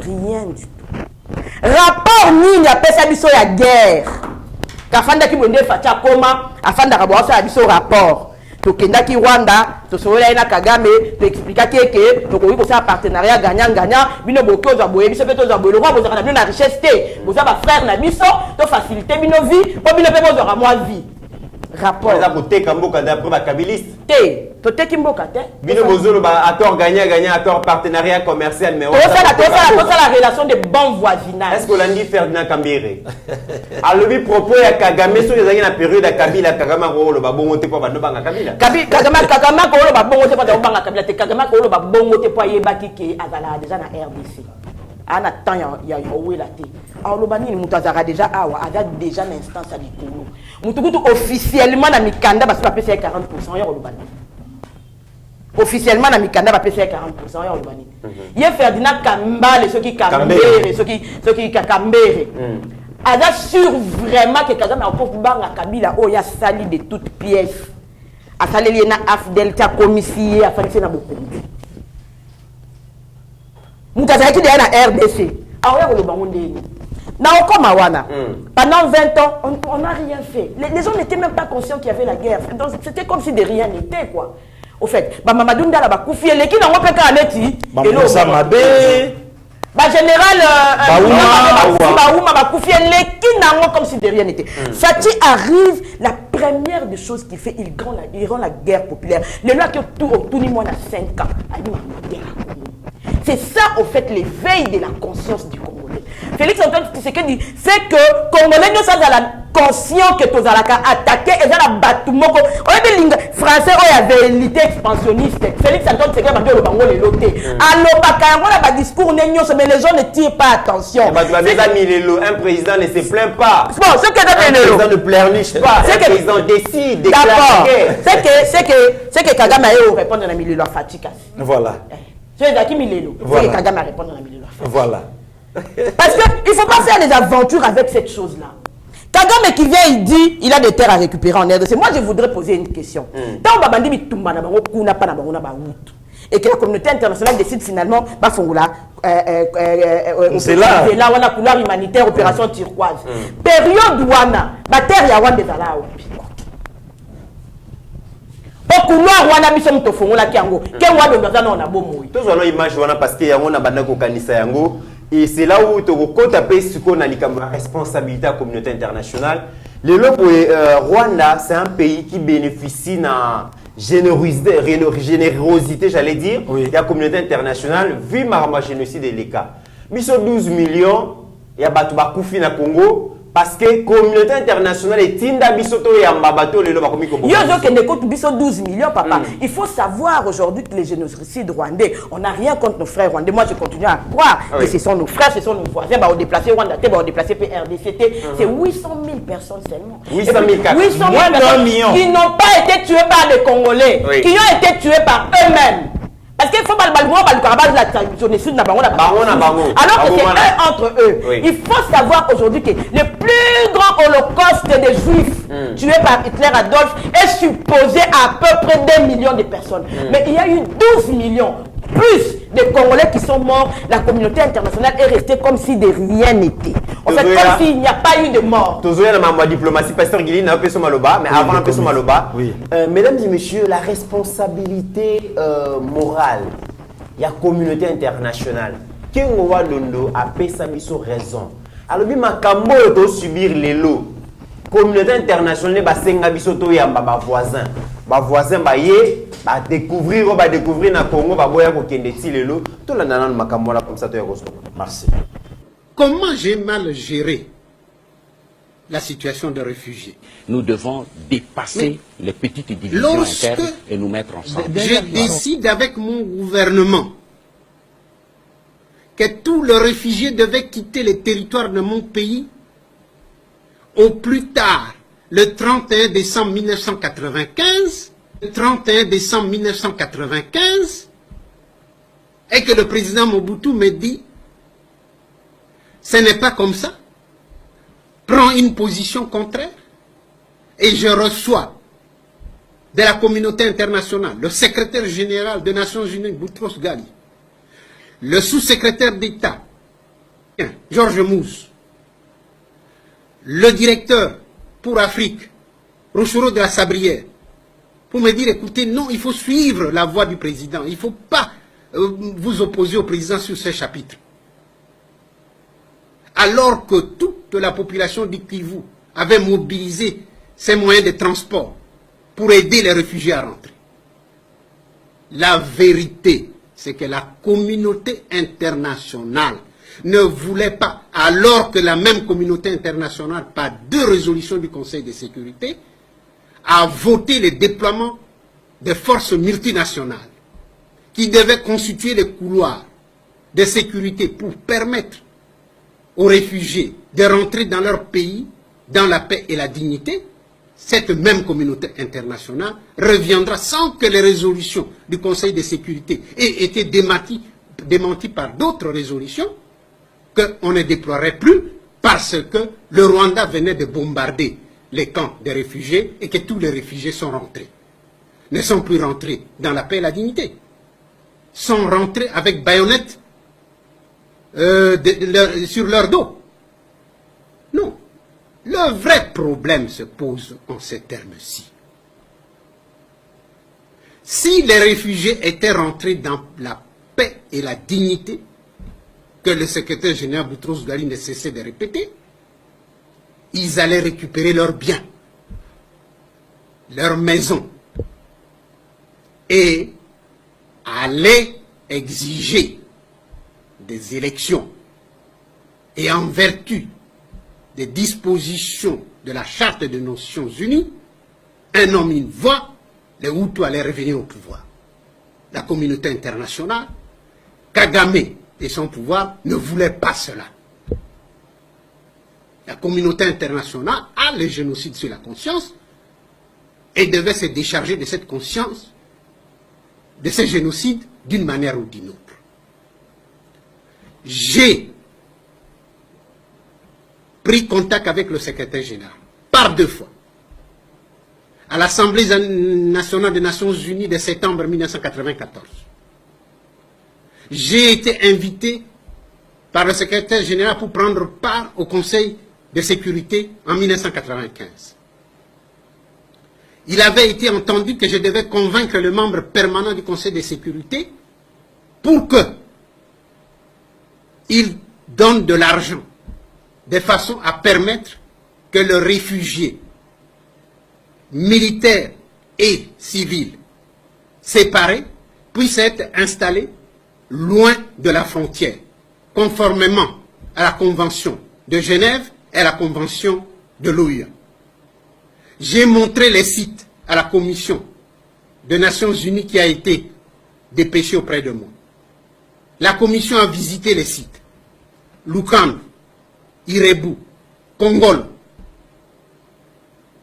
rien du tout. Rapport ni a pesa biso ya guerre. Kafanda ki bonde fatia koma, afanda kabosa ya biso rapport. Tokendaki Rwanda, tosola na Kagame, to expliquer que to ko ça partenariat gagnant-gagnant, bino boko za boye biso peto za boye le roi bozaka na richesse te, boza ba frère na biso, to faciliter bino vie, po bino pe bozaka moi vie. Rapport. Ça côté Kamboka d'après ba kabiliste. Te, to te kimboka te. Bino bozolo ba accord gagnant-gagnant, accord partenariat commercial mais ça la relation de bon voisinage. Est-ce que l'on dit Ferdinand Kambere? A lebi propos ya Kagame sur les années la période de Kabila Kagame ko lo ba bongo te po ba no banga Kabila. Kagame ko lo ba bongo te po ba banga Kabila te Kagame ko lo ba bongo te po yebaki ke azala déjà na RDC. Ana temps ya owela te. Alors lo bani mutu azara déjà awa ada déjà na instance à likolo. Mutu kutu officiellement na mikanda ba pa pesa 40% ya lo bani. Officiellement na mikanda ba pesa 40% ya lo bani. Ye Ferdinand Kambale ceux qui Kambere, ceux qui Kakambere. Ada sûr vraiment que Kagame a pour banga Kabila o ya sali de toutes pièces. A sali na afdel ta commissaire a fallu na bokonzi. Moutazaki de la RDC. Alors, pendant 20 ans, on n'a rien fait. Les gens n'étaient même pas conscients qu'il y avait la guerre. Donc, c'était comme si de rien n'était, quoi. Au fait, Mamadou Ndala va couper les qui n'ont pas qu'à l'éti. Et l'autre, général, Baouma va couper les qui n'ont pas comme si de rien n'était. Fati arrive, la première des choses qu'il fait, il rend la guerre populaire. Le loi que tout le monde a 5 ans. C'est ça, au fait, l'éveil de la conscience du Congolais. Félix Antoine Tshisekedi, c'est que Congolais ne sont conscients que tous allons attaquer et ça la bâtiment. On est des français, on y a vérité expansionniste. Félix Antoine Tshisekedi va dire le bango les lotés. Alors, on a un discours, mais les gens ne tirent pas attention. Un président ne se plaint pas. Bon, ce que un président ne pleurniche pas. Un président décide, déclare. C'est que Kagame a répondre à la milieu de la fatigue. Voilà. C'est Zaki Milelo. Voilà. Kagame a répondu à la milieu de la fatigue. Voilà. Parce qu'il ne faut pas faire des aventures avec cette chose-là. Kagame qui vient, il dit il a des terres à récupérer en RDC. Moi, je voudrais poser une question. Tant que Babandi Bitumba n'a pas et que la communauté internationale décide finalement, c'est là on a couloir humanitaire, opération turquoise. Période Wana, la terre ya Wana des Alao. Au couloir Wana bisom to fongola kiango. Ke Wana dans on a beau mouille. Tous on a image Wana parce que yango na banda ko kanisa yango. Et c'est là où tu as ce qu'on a la responsabilité de la communauté internationale. Le Rwanda, c'est un pays qui bénéficie de générosité, j'allais dire, de la communauté internationale, vu le génocide de l'ECA. Mais sur 12 millions, il y a des Koufi na Congo, parce que la communauté internationale est tinda bisoto et ambabato le loba komi kobo. Yo zo que ne compte biso 12 millions papa. Il faut savoir aujourd'hui que les génocides rwandais, on n'a rien contre nos frères rwandais. Moi je continue à croire que ce sont nos frères, ce sont nos voisins. Bah on déplacé Rwanda, bah on déplacé PRDC. C'est 800 000 personnes seulement. 800 000 personnes qui n'ont pas été tuées par des Congolais, qui ont été tués par eux-mêmes. Parce qu'il faut pas le alors que c'est eux entre eux. Il faut savoir aujourd'hui que le plus grand holocauste des Juifs tués par Hitler Adolphe est supposé à peu près 2 millions de personnes. Mais il y a eu 12 millions, plus de Congolais qui sont morts. La communauté internationale est restée comme si de rien n'était. En fait, comme s'il n'y a pas eu de mort. Toujours la maman diplomatie, pasteur Guiline, un peu sur Maloba, mais avant un peu sur Maloba. Mesdames et messieurs, la responsabilité morale, il y a communauté internationale. Qui a raison. Alors, il faut subir les lots. Communauté internationale, ba voisin. Ba voisin ba yé, ba découvrir na Congo, ba boya ko kende ti les lots. Tout la nana makambo la comme ça to yakoso. Merci. Comment j'ai mal géré la situation de réfugiés? Nous devons dépasser les petites divisions internes et nous mettre ensemble. Je décide avec mon gouvernement que tous les réfugiés devaient quitter le territoire de mon pays au plus tard le 31 décembre 1995, le 31 décembre 1995, et que le président Mobutu me dit, ce n'est pas comme ça, prends une position contraire, et je reçois de la communauté internationale le secrétaire général des Nations Unies, Boutros Ghali, le sous-secrétaire d'État, Georges Mousse, le directeur pour Afrique, Rochero de la Sabrière, pour me dire, écoutez, non, il faut suivre la voie du président, il ne faut pas vous opposer au président sur ce chapitre. Alors que toute la population du Kivu avait mobilisé ses moyens de transport pour aider les réfugiés à rentrer. La vérité, c'est que la communauté internationale ne voulait pas, alors que la même communauté internationale, par 2 résolutions du Conseil de sécurité, a voté le déploiement de forces multinationales qui devaient constituer les couloirs de sécurité pour permettre aux réfugiés de rentrer dans leur pays dans la paix et la dignité. Cette même communauté internationale reviendra sans que les résolutions du Conseil de sécurité aient été démenties par d'autres résolutions, qu'on ne déploierait plus parce que le Rwanda venait de bombarder les camps des réfugiés et que tous les réfugiés sont rentrés. Ne sont plus rentrés dans la paix et la dignité. Sont rentrés avec baïonnettes sur leur dos. Non. Le vrai problème se pose en ces termes-ci. Si les réfugiés étaient rentrés dans la paix et la dignité, que le secrétaire général Boutros Ghali ne cessait de répéter, ils allaient récupérer leurs biens, leurs maisons, et allaient exiger des élections. Et en vertu des dispositions de la Charte des Nations Unies, un homme, une voix, les Hutus allaient revenir au pouvoir. La communauté internationale, Kagame et son pouvoir ne voulaient pas cela. La communauté internationale a le génocide sur la conscience et devait se décharger de cette conscience, de ce génocide, d'une manière ou d'une autre. J'ai pris contact avec le secrétaire général, par 2 fois, à l'Assemblée nationale des Nations Unies de septembre 1994. J'ai été invité par le secrétaire général pour prendre part au Conseil de sécurité en 1995. Il avait été entendu que je devais convaincre le membre permanent du Conseil de sécurité pour qu'il donne de l'argent de façon à permettre que le réfugié militaire et civil séparés puisse être installé loin de la frontière, conformément à la Convention de Genève et la convention de l'OUA. J'ai montré les sites à la commission des Nations Unies qui a été dépêchée auprès de moi. La commission a visité les sites. Lukan, Irebu, Kongol.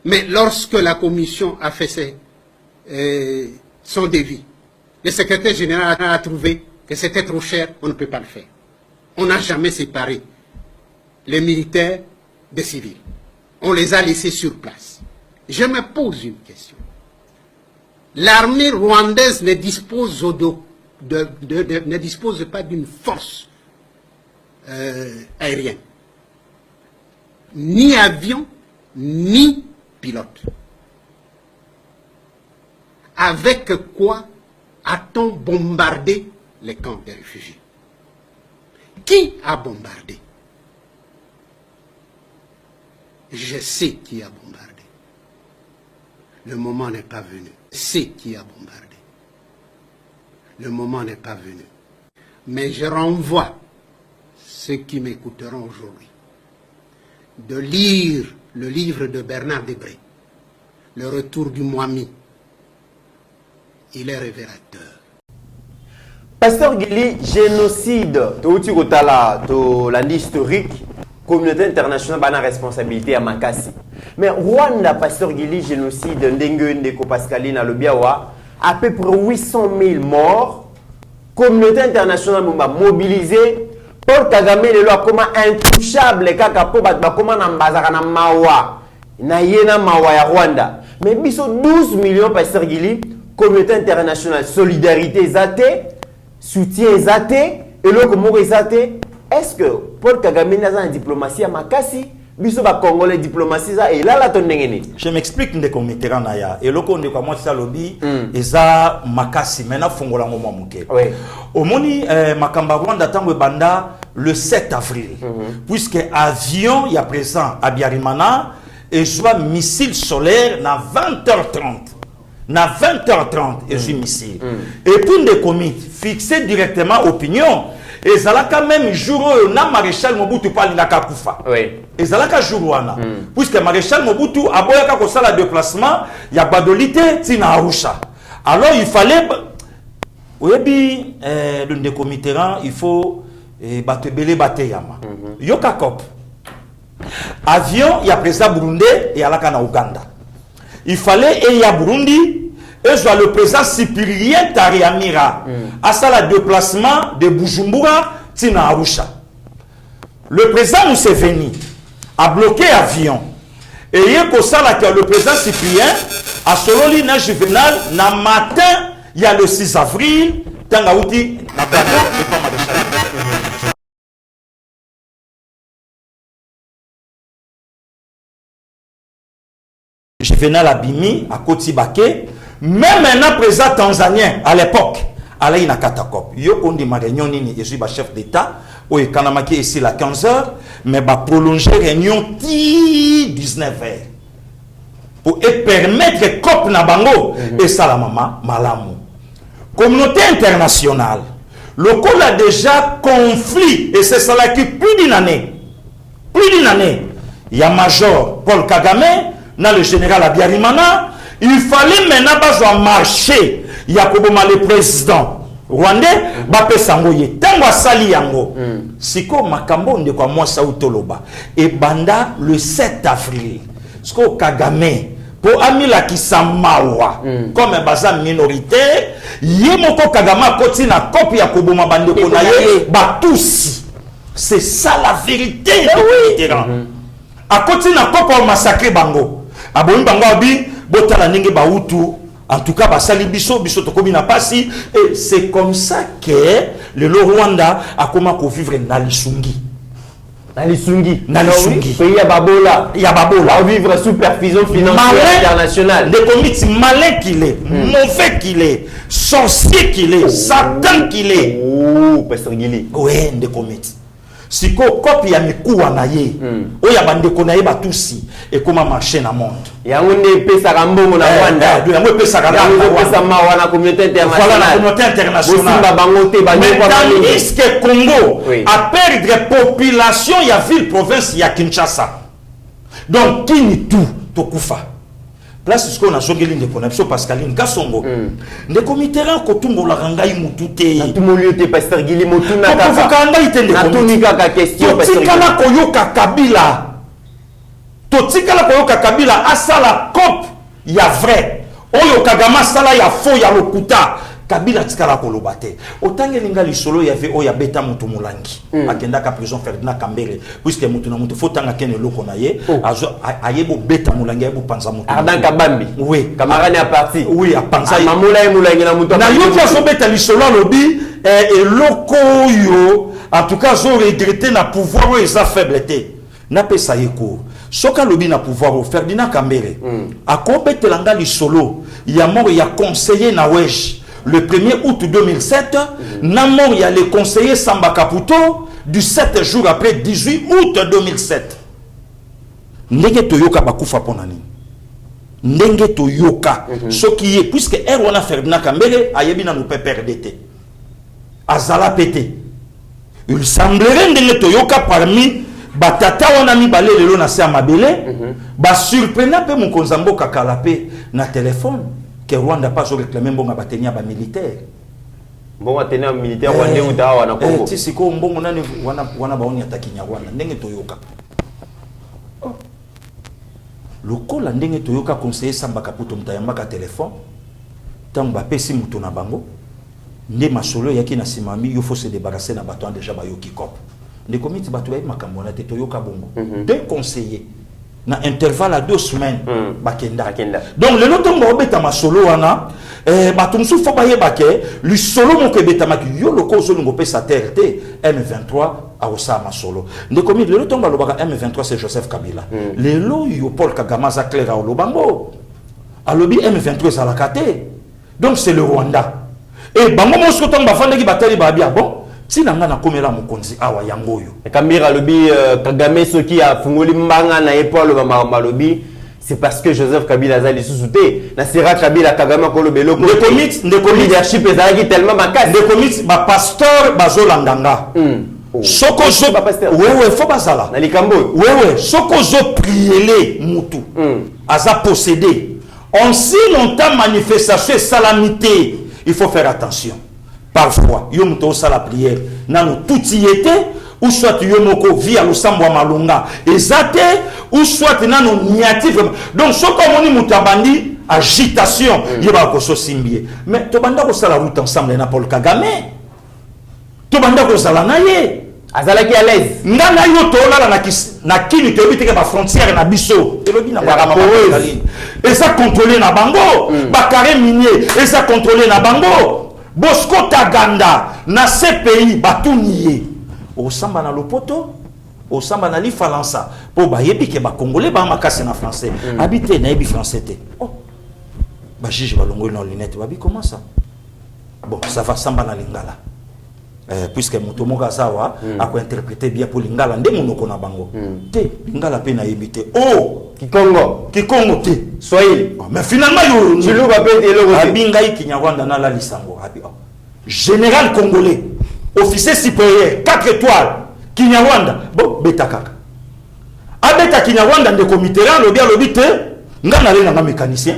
Mais lorsque la commission a fait son devis, le secrétaire général a trouvé que c'était trop cher, on ne peut pas le faire. On n'a jamais séparé les militaires des civils. On les a laissés sur place. Je me pose une question. L'armée rwandaise ne dispose, ne dispose pas d'une force aérienne. Ni avion, ni pilote. Avec quoi a-t-on bombardé les camps des réfugiés? Qui a bombardé? Je sais qui a bombardé. Le moment n'est pas venu. Je sais qui a bombardé. Le moment n'est pas venu. Mais je renvoie ceux qui m'écouteront aujourd'hui de lire le livre de Bernard Debré, Le retour du Mwami. Il est révélateur. Pasteur Guili, génocide, l'historique, communauté internationale a une responsabilité à Makassi. Mais Rwanda, Pasteur Guili, génocide, Ndeko Pascaline, à Lobiawa, à peu près 800 000 morts, communauté internationale a mobilisé. Paul Kagame le loi comme intouchable kaka po bat bakoma na mbazaka na mawa na yena mawa ya Rwanda mais biso 12 millions Pasteur Guili communauté internationale solidarité zate soutien zate et le comme zate est-ce que Paul Kagame n'a pas une diplomatie à Makassi biso ba congolais diplomatie ça et là la tondengeni je m'explique ndeko Mitterrand na ya et loko ndeko moi ça lobby eza Makassi maintenant fongola ngoma muke oui omoni makamba Rwanda tango banda le 7 avril puisque avion ya présent à Biarimana et soit missile solaire na 20h30 na 20h30 et suis missile et pour ndeko mit fixé directement opinion et zalaka même jour na maréchal Mobutu palingaka kufa oui et zalaka jour wana puisque maréchal Mobutu aboyaka ko sala déplacement ya badolité tina Arusha alors il fallait oyebi le ndeko Mitterrand il faut batebele bateyama yoka kop avion ya président Burundi et alaka na Uganda il fallait et ya Burundi et soit le président Cyprien Tariamira à ça la déplacement de Bujumbura tina Arusha. Le président Museveni a bloqué l'avion et il y a le président Cyprien a sololi na juvénal na matin il y a le 6 avril tangaouti na juvénal abimi à Kotibake. Même maintenant, président tanzanien, à l'époque, Alain Nakatakop, yo on dit ma réunion nini, je suis chef d'État, au Kanamaki ici à 15h, mais va prolonger réunion 19h. Pour permettre COP Nabango et ça la maman, malamu. Communauté internationale, le col a déjà conflit et c'est ça là qui plus d'une année. Il y a Major Paul Kagame, dans le général Abiyarimana. Il fallait maintenant pas marcher. Il y a le président rwandais, Bape Sangoye. Tango Sali Yango. Siko Makambo de quoi moi Saoutoloba. Et Banda le 7 avril. Siko Kagame. Pour Amila Kisamawa. Comme un bazar minoritaire. Yemoko Kagama Koti na copie ya Koboma Bande Konaye. Batousi. C'est ça la vérité. A Koti na copie au massacre Bango. Aboni Bango Abi. En tout cas, et c'est comme ça que le Rwanda a commencé à vivre dans l'Isungi. Pays à Babola. À vivre sous perfusion financière internationale. Le comité malin qu'il est, mauvais qu'il est, sorcier qu'il est, Satan qu'il est. Oh, Pasteur Guili. Oui, le comité. Si ko copie ya mikuwa na ye oya bandeko na ye batusi et comment marcher na monde yango ne pesa kambongo na Rwanda yango pesa kambongo pesa mawa na communauté internationale voilà la communauté internationale bosimba bango te ba tandis que Congo a perdre population ya ville province ya Kinshasa Donc kini tout tokufa. Place ce qu'on a zongeli de connexion Pascaline Kasongo. Ne commitera ko tumbola rangai mutute. Na tumoliote Pasteur Guili motuna kaka. Ko fukanga itende ko. Na tunika ka question Pasteur Guili. Tikala ko yoka Kabila. To tikala ko yoka Kabila asala cop ya vrai. Oyo Kagama sala ya faux ya lokuta. Kabila tikala ko lobate. Otange ninga lisolo ya ve oya beta mutu mulangi. Akenda ka prison Ferdinand Kambere puisque mutu na mutu fotanga kene loko na ye. Ayebo beta mulangi ayebo panza mutu. Ardan Kabambi. Oui, camarade à parti. Oui, à panza. Mamula mulangi na mutu. Na yo kia so beta lisolo lobi et loko yo en tout cas zo regretter na pouvoir eza faiblesse. Na pesa yeko. Soka lobi na pouvoir au Ferdinand Kambere. A kombetelanga lisolo ya mort ya conseiller na wesh. Le 1er août 2007, Namor y a le conseiller Samba Kaputo du 7 jours après 18 août 2007. Ndenge toyoka bakufa ponani. Ndenge toyoka. Ce qui est, puisque Erwana Ferdinand Kambere a yebi na nous PRDT. Azala pété. Il semblerait ndenge toyoka parmi batata wana mi balé lelo na se amabele. Ba surprenant pe mon konzambo kakalape na téléphone. Que Rwanda pas réclamé bon batenia ba militaire. Bon batenia militaire rwandais ou ta wana Congo. Si siko mbongo nani wana baoni ataki nya Rwanda ndenge toyoka. Lokola ndenge toyoka conseiller Samba Kaputo mtayamba ka téléphone. Tant ba pesi muto na bango. Nde masolo yaki na simami il faut se débarrasser na bato déjà ba yoki kop. Nde komiti bato ba makambo na te toyoka bongo. Deux conseillers. Na intervalle à 2 semaines bakenda. Donc le notom ba obeta masolo wana batumsu fo ba yebake lu solo mo ke beta maki yo loko zo ngo pesa terre M23 a osa masolo. Ne komi le notom ba lobaka M23 c'est Joseph Kabila. Le lo yo Paul Kagame za clair a lobango. A lobi M23 za la kate. Donc c'est le Rwanda. Et bango mo so tom ba fandeki batali ba bia bon. Si nanga na komela mokonzi awa yangoyo Kamira lobi Kagame soki a fungoli mbanga na epolo ba lobi c'est parce que Joseph Kabila azali sous-souté na sera Kabila Kagame ko lobelo ko de commit leadership ezalaki tellement makasi de commit ba pasteur bazolandanga soko zo wewe fo bazala na likambo wewe soko zo priele mutu aza possédé en si longtemps manifestation salamité il faut faire attention. Parfois, yo muto sala prière, nano tout y était, ou soit yo moko via le sambo malunga, ezate, ou soit nano niatif. Donc, ce comme on dit mutabandi, agitation, yeba koso simbie. Mais to banda ko sala route ensemble na Paul Kagame. To banda ko sala na ye. Azalaki à l'aise. Ngana yo to la na kini to biteke ba frontière na biso. Elobi na ba makalini. Et ça contrôler na bango, ba carré minier, et ça contrôler na bango. Bosco Taganda na CPI batuniye au samba na lopoto au samba na li falansa po ba yebi ke ba congolais ba makase na français habité na yebi français te oh ba juge ba longo na lunette ba bi comment ça bon ça va samba na lingala puisque moto moka sawa a ko interpréter bien pour lingala nde monoko na bango te lingala pe na yebi te oh Kikongo te Swahili mais finalement yo Chilou ba pe de logo abingai Kinyarwanda na la lisango général congolais officier supérieur 4 étoiles Kinyarwanda bon beta kaka abeta Kinyarwanda de comité le bien le bité ngana le na mécanicien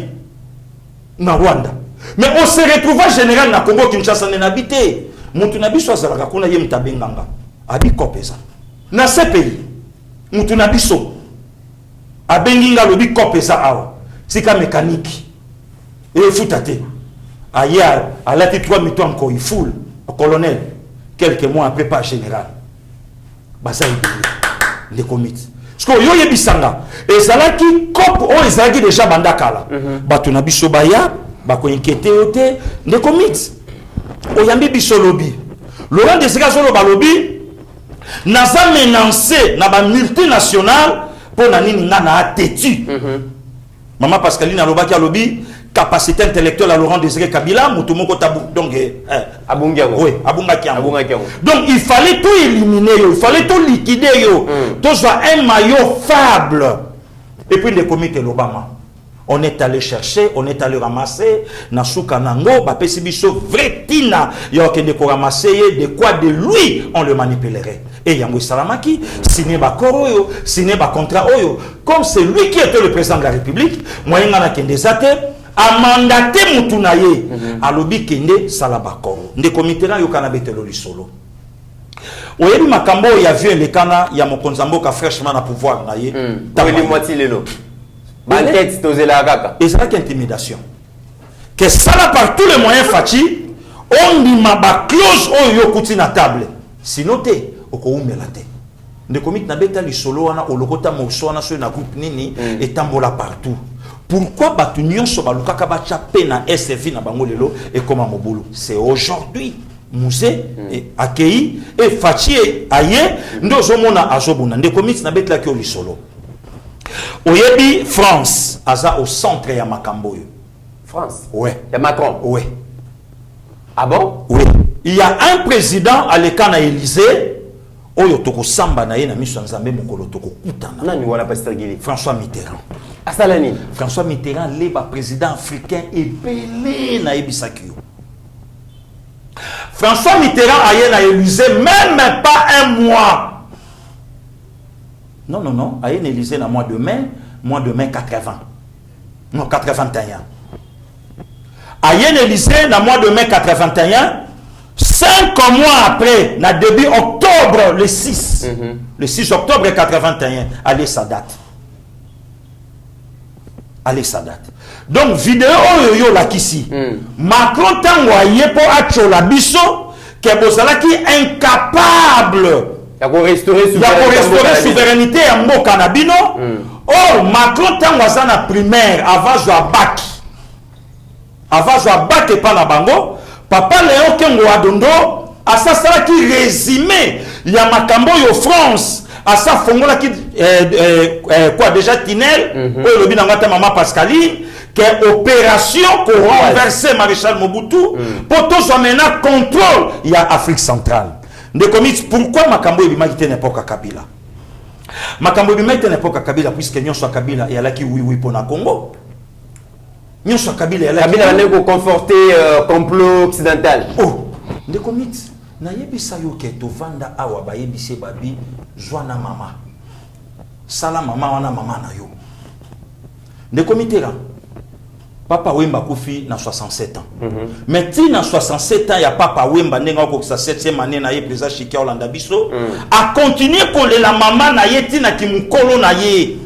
na Rwanda mais on se retrouva général na Congo Kinshasa na habité mutu na biso azalaka kuna ye mtabenganga abi kopesa na CPI mutu na biso abenginga lobi kopesa awa sika mécanique et futate aya à la 3 minutes encore il foule au colonel quelques mois après pas général basa les comités parce que yo yebisanga ezalaki cop o ezalaki déjà bandakala bato na biso baya bako inquiéter ote les comités oyambi biso lobi Laurent Desika solo balobi naza menacé na ba multinationale pour na nini ngana atetu maman Pascaline alobaki alobi capacité intellectuelle à Laurent Désiré Kabila mutumoko tabu donc abungiango oui abungaki donc il fallait tout éliminer il fallait tout liquider tout soit un maillot faible et puis les comités l'Obama On est allé chercher, on est allé ramasser. Nasuka nango, bapesi biso vretina. Yokende ko ramasser de quoi de lui on le manipulerait. Et yango salamaki, signé ba koroyo, signé ba contrat oyo. Comme c'est lui qui était le président de la République, moyen na kende zate, a mandaté mutunaye. Alobi kende salaba koro. Nde komitera yokana betelo lisolo. Oyebi makambo ya vieux le kana ya mokonzamboka fraîchement na pouvoir na ye. Oyebi moitié lelo. Banquette tozela kaka. Et c'est là qu'intimidation. Que ça là par tous les moyens fati, on dit ma ba clause oyo kuti na table. Sinon te okoumela te. Nde komit na beta li solo wana olokota moso wana so na groupe nini etambola partout. Pourquoi batu nyonso balukaka ba chape na SV na bango lelo et comme mobulu? C'est aujourd'hui Musée accueilli et fati aye ndozo mona azobuna. Nde komit na beta ki oli solo. Oyebi France aza au centre ya makambo yo. France? Ouais. Il y a Macron? Ouais. Ah bon? Oui. Il y a un président à l'écana Élysée. Oyo toko samba na ye na miso nzambe mokolo toko kutana. Nani wala pasteur Gili? François Mitterrand. Asalani. François Mitterrand le ba président africain epelé na ebisaki yo. François Mitterrand a ye na Élysée même pas un mois. Non, non, non. A ye na Élysée na mois de mai 80. Non, 81. A ye na Élysée na mois de mai 81. 5 mois après, na début octobre, le 6. Le 6 octobre 81. Allez, sa date. Allez, sa date. Donc, vidéo yo la kisi. Macron tangoye po achola biso ke bozala ki incapable. Ya ko restaurer souveraineté ya mboka na bino. Or Macron tangoza na primaire avant zo bac. Avant zo bac et pas na bango. Papa Léon Kengo Adondo asasala ki résumé ya makambo yo France asa fongola ki quoi déjà Tinel ou le binangata maman Pascaline que opération pour renverser Maréchal Mobutu pour tous amener contrôle il y a Afrique centrale. De commis pourquoi makambo ebima ki n'importe Kabila. Makambo ebima ki n'importe Kabila puisque nyon soit Kabila et ala ki oui pour na Congo. Kabila n'a pas conforté complot occidental. Oh, de commit. Na yebisa yo ke to vanda awa ba yebise babi zwana mama. Sala mama wana mama na yo. De comitera. Papa Wemba kufi na 67 ans. Mais ti na 67 ans ya papa Wemba nenga ko sa 7e année na ye président Chikia Olanda biso a continuer ko le la mama na ye ti na kimukolo na ye.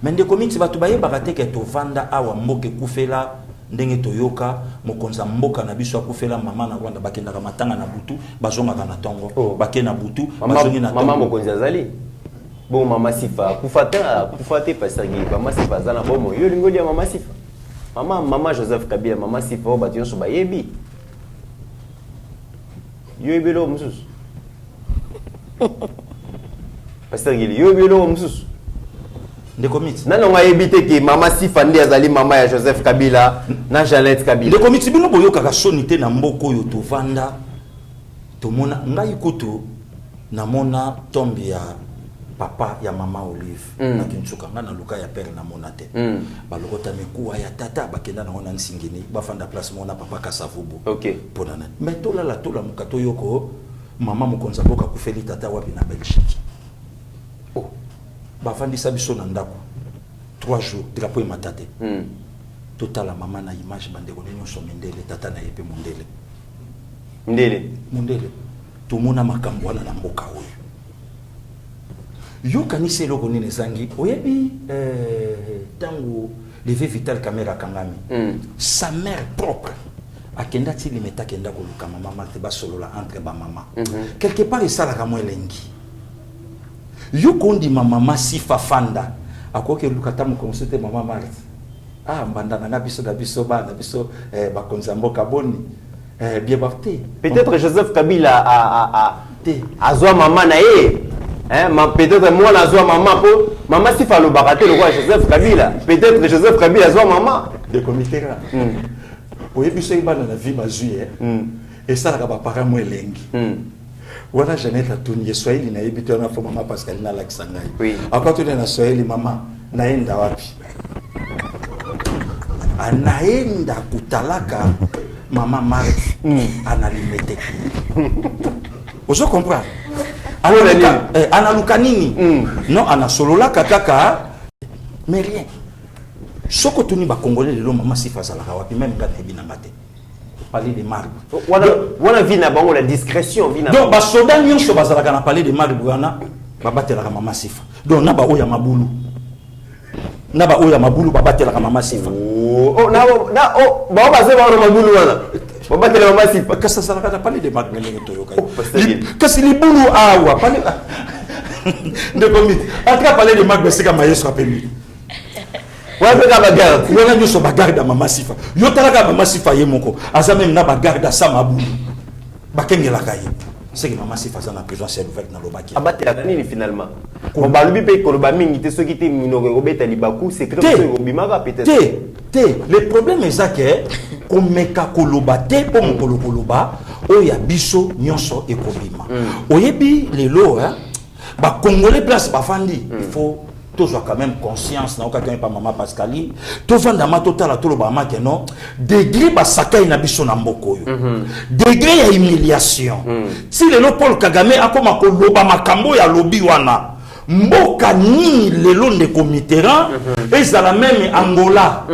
Mais de comité batu baye bakate ke to vanda awa mboke kufela ndenge toyoka mokonza mboka na biso akufela mama na Rwanda bakenda ka matanga na butu bazonga na tongo bakena butu bazongi na tongo mama mokonza zali bon mama sifa kufate pasagi mama sifa zana bomo yo lingoli ya mama sifa mama Joseph Kabila mama sifa batu so bayebi yo ebelo mususu pasagi yo ebelo mususu de comité. Non, on a évité que maman Sifa ndi azali maman ya Joseph Kabila na Jeannette Kabila. De comité bino boyo kaka sonité na mboko yo to vanda to mona ngai kutu na mona tombe ya papa ya mama Olive na kinchuka na luka ya père na mona te. Ba lokota mekuwa ya tata bakenda na ona nsingini ba fanda place mona papa Kasavubu. OK. Ponana. Mais to la mukato yoko mama mokonza boka kufeli tata wapi na Belgique. Oh. Bafandisa biso na ndako 3 jours drapeau matate total la maman na image bande ko nyonso Mendele tata na yepe Mundele to mona makambo wana na mboka oyo yo kanise loko nini zangi oyebi tango levé Vital Kamera kangami sa mère propre akenda ti limeta kenda ko luka mama te ba solo la entre ba mama quelque part esala ka mwelengi yo kondi mama Sifa fanda akoke lukata mo constate mama Marthe mbanda na biso bana biso bakonza mboka boni bien bafté peut-être Joseph Kabila a zwa mama na ye peut-être moi na zwa mama po mama Sifa lo bakate le roi Joseph Kabila peut-être Joseph Kabila zwa mama de comité là oyebi so ibana na vie mazuye et ça la ba para mo elengi Wana Jeannette Atunie Swahili na yebito na fo mama Pascaline Alexangai. Oui. Akwa tu na Swahili mama naenda wapi? anaenda kutalaka Maman Marc analimete. Vous comprenez? Analuka nini? Non, anasolola kaka mais rien. Soko tuni ba congolais le Maman Sifa zalaka wapi même ngana ebina ngate. Parler de Marc. Wana vina bango la discrétion vina. Donc ba soda nyonso bazalaka na parler de Marc bwana ba batela Maman Sifa. Donc na ba oya mabulu. Na ba oya mabulu ba batela Maman Sifa. Ba baze ba mabulu wana. Ba batela Maman Sifa. Kasa zalaka na parler de Marc ngene to yoka. Kasi libulu awa parler de commit. Atra parler de Marc besika mayeso apeli. Ouais, mais la bagarre. Il y a une bagarre dans Maman Sifa. Il y a une Maman Sifa yemoko. Azamem na bagarre dans Samabou. Bakenge la kaye. C'est que Maman Sifa dans prison c'est ouverte dans le baki. Abatte la nini finalement. On va lui payer pour le bamingi te ceux qui étaient minorés robeta libaku c'est que ceux robimara peut-être. Le problème est ça que comme meka kolobate pour mon kolokoloba oya biso nyonso ekobima. Oyebi lelo hein. Ba congolais place ba fandi. Il faut toujours quand même conscience na okaka pas Maman Pascaline to vanda ma total to lo ba ma que non degré ba sakai na biso na mboko yo degré ya humiliation si le Paul Kagame akoma ko loba makambo ya lobi wana mboka ni lelo ndeko Mitterrand ezala même Angola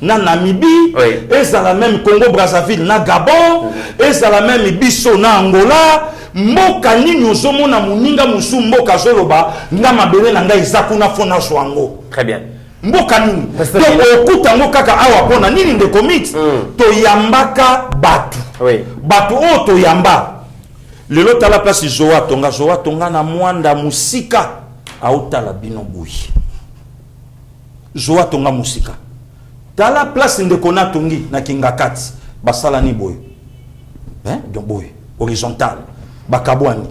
na Namibie ezala même Congo Brazzaville na Gabon ezala même biso na Angola mboka nini ozomona muninga musu mboka zoloba nga mabele na nga izakuna fona swango. Très bien. Mboka nini to okutango kaka awa pona nini ndeko mix to yambaka batu. Batu o to yamba lelo tala place zoa tonga na mwanda musika autala bino buyi zoa tonga musika tala place ndeko na tongi na kingakati basala ni boy donc boy horizontal bakabwani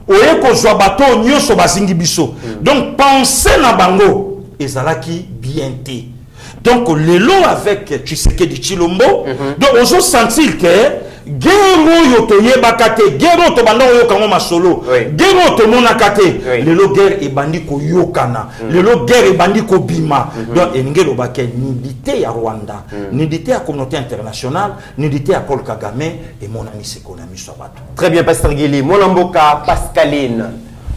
oye kozwa bato nyonso bazingi biso donc penser na bango ezalaki bien té donc lelo avec Tshisekedi Tshilombo donc ozo sentir que guerre yo to yebaka te guerre to banda yo kango masolo guerre to mona kate lelo guerre e bandi ko yokana lelo guerre e bandi ko bima donc engelo bake nidité ya Rwanda nidité ya communauté internationale nidité ya Paul Kagame et mon ami Sekonami Sobato. Très bien Pasteur Guili Monamboka Pascaline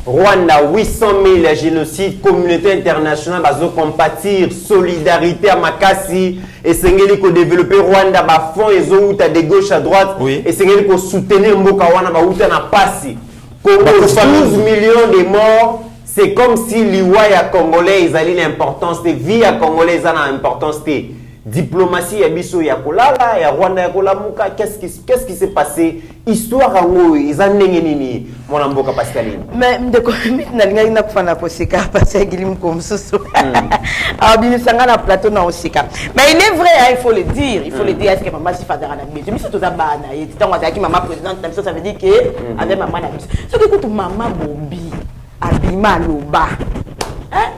Rwanda 800 000 génocides, communauté internationale bazo compatir, solidarité à Makasi et sengeli ko développer Rwanda ba fond ezo uta de gauche à droite et sengeli ko soutenir mboka wana ba uta na pasi. Congo 12 millions de morts, c'est comme si l'iwa ya congolais ils allaient l'importance de vie à congolais ils ont l'importance de diplomatie ya biso ya kolala ya Rwanda ya kolamuka. Qu'est-ce qui s'est passé histoire ngo izanenge nini mwana mboka Pascaline mais ndeko na linga ina kufana posika parce que gilim comme soso abimisanga na plateau na osika mais il est vrai il faut le dire est-ce que Maman Sifa dara na biso miso toza bana ye tango azaki maman présidente na biso ça veut dire que avec maman na biso ce que écoute maman bombi abima loba hein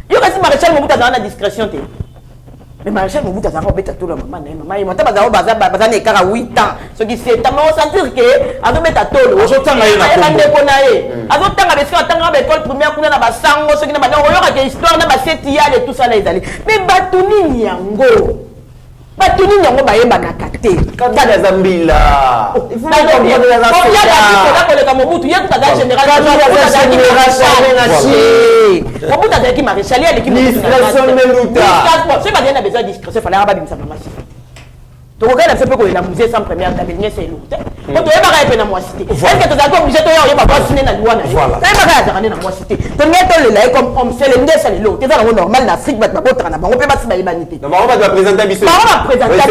yo kasi maréchal Mobutu dans la discrétion te. Mais Maréchal Mobutu a fait tout le maman. Maman, il m'a dit que 8 ans. Ce qui c'est, tu vas sentir que à tout mettre à tout. À tout temps, l'école primaire, on a sango, ce qui n'a pas de histoire, on a 7 ans et tout ça les allés. Mais Batuni Nyango. Batuni Nyango ba yeba na kate. Kata la Zambila. Il faut comprendre la Zambila. Mobutu, il y a tout à général. Mobutu a dit maréchal, il a dit discrétion meluta. Si on a besoin de discrétion, il fallait avoir une Maman Sifa. Donc regarde un peu que la musée sans première d'avenir c'est lourd. Quand tu es pas rapide dans moi cité. Est-ce que tu as obligé de y avoir pas signé la loi na. Voilà. Tu es pas rapide dans moi cité. Tu mets le là comme on fait le ndé ça le lot. Tu es dans le normal en Afrique, mais pas autre na bango peut pas se ba humanité. Non, on va présenter biso. On va présenter. Il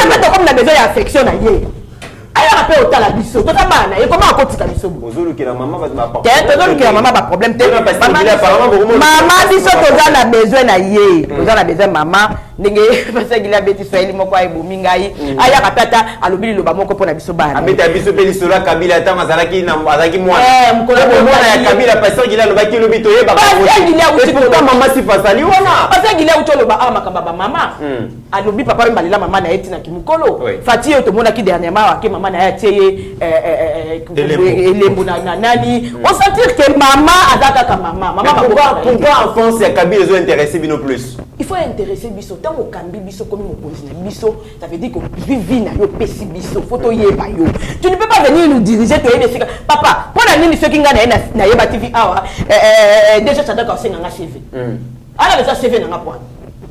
s'appelle comme la maison d'affection na yé. Alors après autant la biso. Tu as bana et comment on continue biso. Ozolo que la maman va te m'apporter. Ozolo que la maman va problème. Maman biso tu as besoin na yé. Tu as besoin maman. Ndenge parce qu'il a bêti Swahili moko ay bomingai aya kapata alobili loba moko pona biso bana abeta biso pe lisolo Kabila ta mazalaki na azaki mwana mkola mwana ya Kabila pasteur qu'il a lobaki lobi toye baba et pourtant Maman Sifa sali wana parce qu'il a uto loba makamba ba mama alobi papa mbalila mama na eti na kimukolo fati yo to mona ki dernièrement wa ke mama na ya tieye elembo na nani on sentir que maman azaka ka maman pourquoi en France ya Kabila zo intéressé bino plus il faut intéresser biso tant au cambi biso comme mon cousin biso ça veut dire que vivi na yo pesi biso photo yeba yo tu ne peux pas venir nous diriger to yeba papa pour la nini ceux qui ngana na yeba TV awa déjà ça doit conseiller nga CV ala ça CV na nga point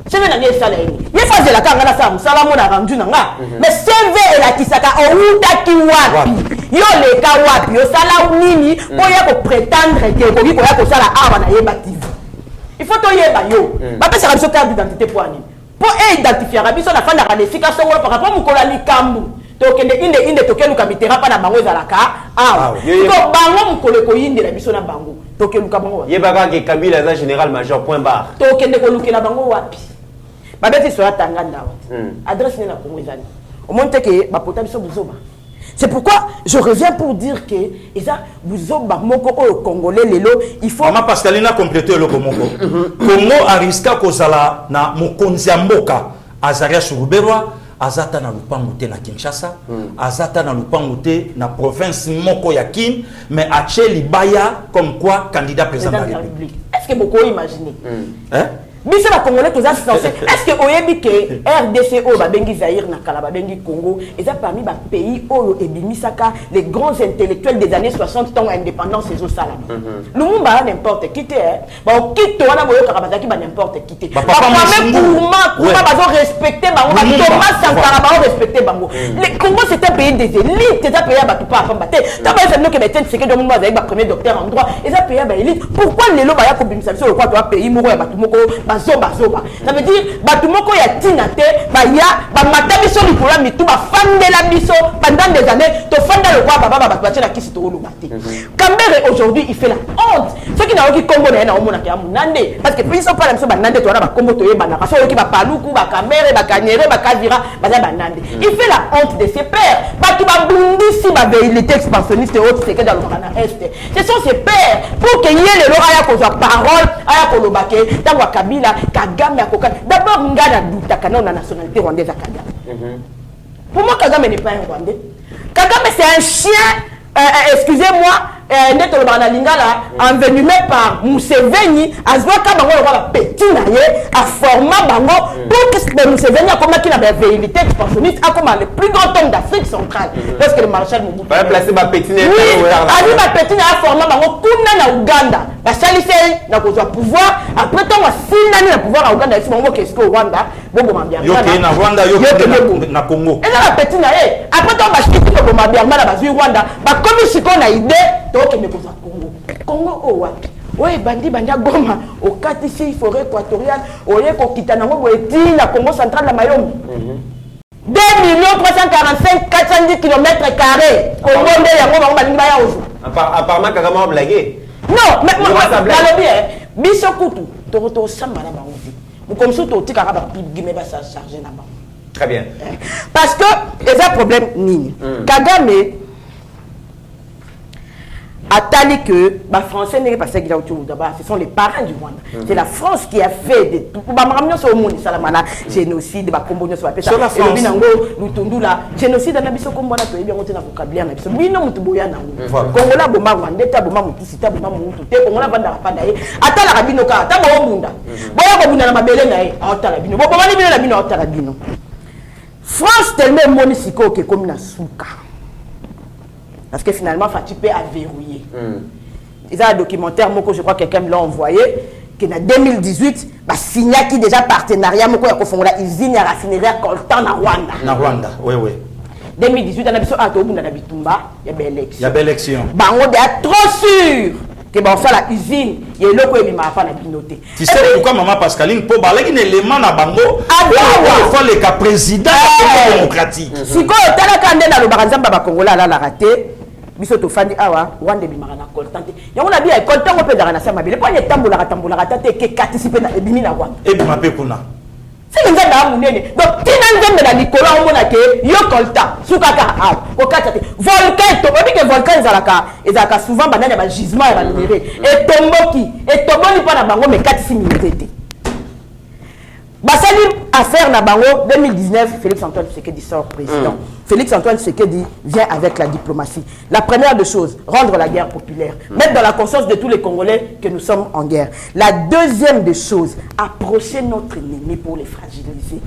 CV na ngi sala yini ye faze la kanga na sa musala mona randu na nga mais CV la kisaka outa ki wapi yo le ka wapi yo sala nini pour ya ko prétendre que ko ya ko sala awa na yeba TV il faut to yeba yo ba pesa ka biso carte d'identité pour ani pour identifier biso na fanda ka lesika so par rapport mu kola likambu to kende inde to kelu ka mitera pa na bango ezalaka awa to bango mu kole ko yinde la biso na bango to kelu ka bango yeba ka ke Kabila za général major point barre to kende ko lukela bango wapi ba beti so atanga ndawa adresse ni na Congo ezali au monte ke ba pota biso buzoba. C'est pourquoi je reviens pour dire que ça buzoba moko o congolais lelo il faut Mama Pascaline a complété le Congo. Congo a risqué kozala na mokonzi ya mboka Azaria Suruberwa azata na lupango te na Kinshasa azata na lupango te na province moko ya Kin mais ache libaya comme quoi candidat président de la République. Est-ce que beaucoup imaginez hein? Biso la Congolais tous censé est-ce que oyebi que RDC o ba bengi Zaïre na kala ba bengi Congo et ça parmi ba pays o ebimisaka les grands intellectuels des années 60 temps indépendance ces au sala Lumumba n'importe qui te ba kito wana boyo kaka ki ba n'importe qui te ba même kuma ba respecter bango ba Thomas Sankara ba respecter bango le Congo c'est un pays des élites c'est un pays ba tout pas pamba te ta ba c'est nous que mettre c'est que donc moi avec ba premier docteur en droit et ça pays ba élite pourquoi les lo ba ya ko bimisa biso le quoi toi pays moko ya ba tout moko zoba. Ça veut dire batumoko ya tinate ba ya ba matabiso likula mitu ba fandela biso pendant des années to fanda le quoi baba ba batela kisi to lobate. Kambere aujourd'hui il fait la honte. Ceux qui n'a aucun Congo na omona ke amunande parce que biso pas biso banande to wana ba Congo to yeba na kaso ki ba paluku ba Kambere ba Kanyere ba Kazira ba banande. Il fait la honte de ses pères. Batu ba bundisi ba vérité expansionniste et autres c'est que dans le Ghana Est. Ce sont ses pères pour que yele lo aya ko parole aya ko lobake tangwa Kabila Kagame a Kokane. D'abord, Ngana douta quand on a nationalité rwandaise à Kagame. Pour moi, Kagame n'est pas un Rwandais. Kagame, c'est un chien, excusez-moi, Neto le Lingala, envenimé par Museveni, Azwaka Bango, le petit naïe, a formé Bango, pour que Museveni a commis la vérité expansionniste, a comme le plus grand homme d'Afrique centrale. Parce que le maréchal Mobutu. Pas placer ma petite naïe. Oui, a ma petite naïe a formé Bango, Kuna na Uganda. La Chalisei n'a pas pouvoir, après tant que si n'a pouvoir à Uganda, c'est mon qu'est-ce que Rwanda, bon, bien. Yo na Rwanda, yo na Congo. Et là, la petite naïe, après tant que je quitte le Rwanda, Rwanda, comme si on a idée, donc il me pose Congo. Congo, oh, ouais. Oui, bandi Goma, au Katisi, forêt équatoriale, au Yeko Kitanango, au la Congo central, la Mayom. 2 345 410 km². Congo, apparemment, Kagame a blagué. Non, mais moi, je bien. Biso Koutou, Toroto Samana Bangoudi. Vous comme ça, tu as chargé là-bas. Très bien. Parce que, il y a un problème, Nini. Kagame a tali que les Français n'est pas ce sont les parents du Rwanda. C'est la France qui a fait des génocide, sur la France. Génocide dans la biso combo na to bien na vocabulaire na biso. Oui non mutu boya na. Kongola boma Rwanda ta boma mutu sita boma mutu te kongola banda pa na ye. Ata la rabino ka ta bo munda. Boya ko bunda na mabele na ye. Ata la bino. Bo boma ni bino na bino ata la bino. France tellement monisiko ke comme na suka. Parce que finalement, Fatipé a verrouillé. Il y a un documentaire, je crois que quelqu'un me l'a envoyé, qui en 2018, a signé qui déjà partenariat, il y a une usine à raffinerie à Coltan na Rwanda. Na Rwanda, oui, oui. 2018, il y a une élection. Il y a une élection. On est trop sûr que on fait la usine, il y a l'eau qui m'a pas la binoté. Tu sais pourquoi Maman Pascaline, pour parler d'un élément na bango, il faut le cas président démocratique. Si quand on a candidat dans le Baranzam Baba Congola la raté, biso to fandi awa wande bi marana koltante yango na biya koltango pe dans na sama bile pas les tambola tate ke participer na ebimi na Rwanda et bi mape kuna c'est nza da munene donc tina nzembe na likola omona ke yo kolta sukaka awa ko katate volcan to bi ke volcan ezalaka souvent banana ba gisement ya ba minéraux et tomboli pa na bango me katisi minéraux. Basali affaire na bango 2019, Félix Antoine Tshisekedi sort président. Félix Antoine Tshisekedi vient avec la diplomatie. La première des choses, rendre la guerre populaire. Mettre dans la conscience de tous les Congolais que nous sommes en guerre. La deuxième des choses, approcher notre ennemi pour les fragiliser.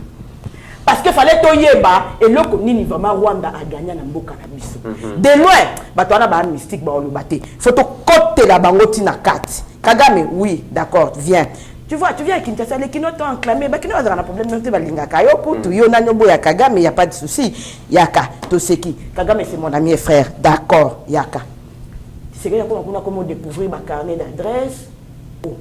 Parce qu'il fallait toyeba et le nini vraiment Rwanda a gagné na mboka na biso. De loin, batwana ba mystique ba olobate. Faut to côté la bango tina 4. Kagame, oui, d'accord, viens. Tu vois, tu viens à Kinshasa, les Kino t'ont enclamé, bah Kino a un problème, non, tu vas l'ingaka, yo putu, yo nanyobo ya Kagame, il n'y a pas de souci. Yaka, Toseki, Kagame c'est mon ami et frère, d'accord, Yaka. C'est que on a comment découvrir ma carnet d'adresse. Oh.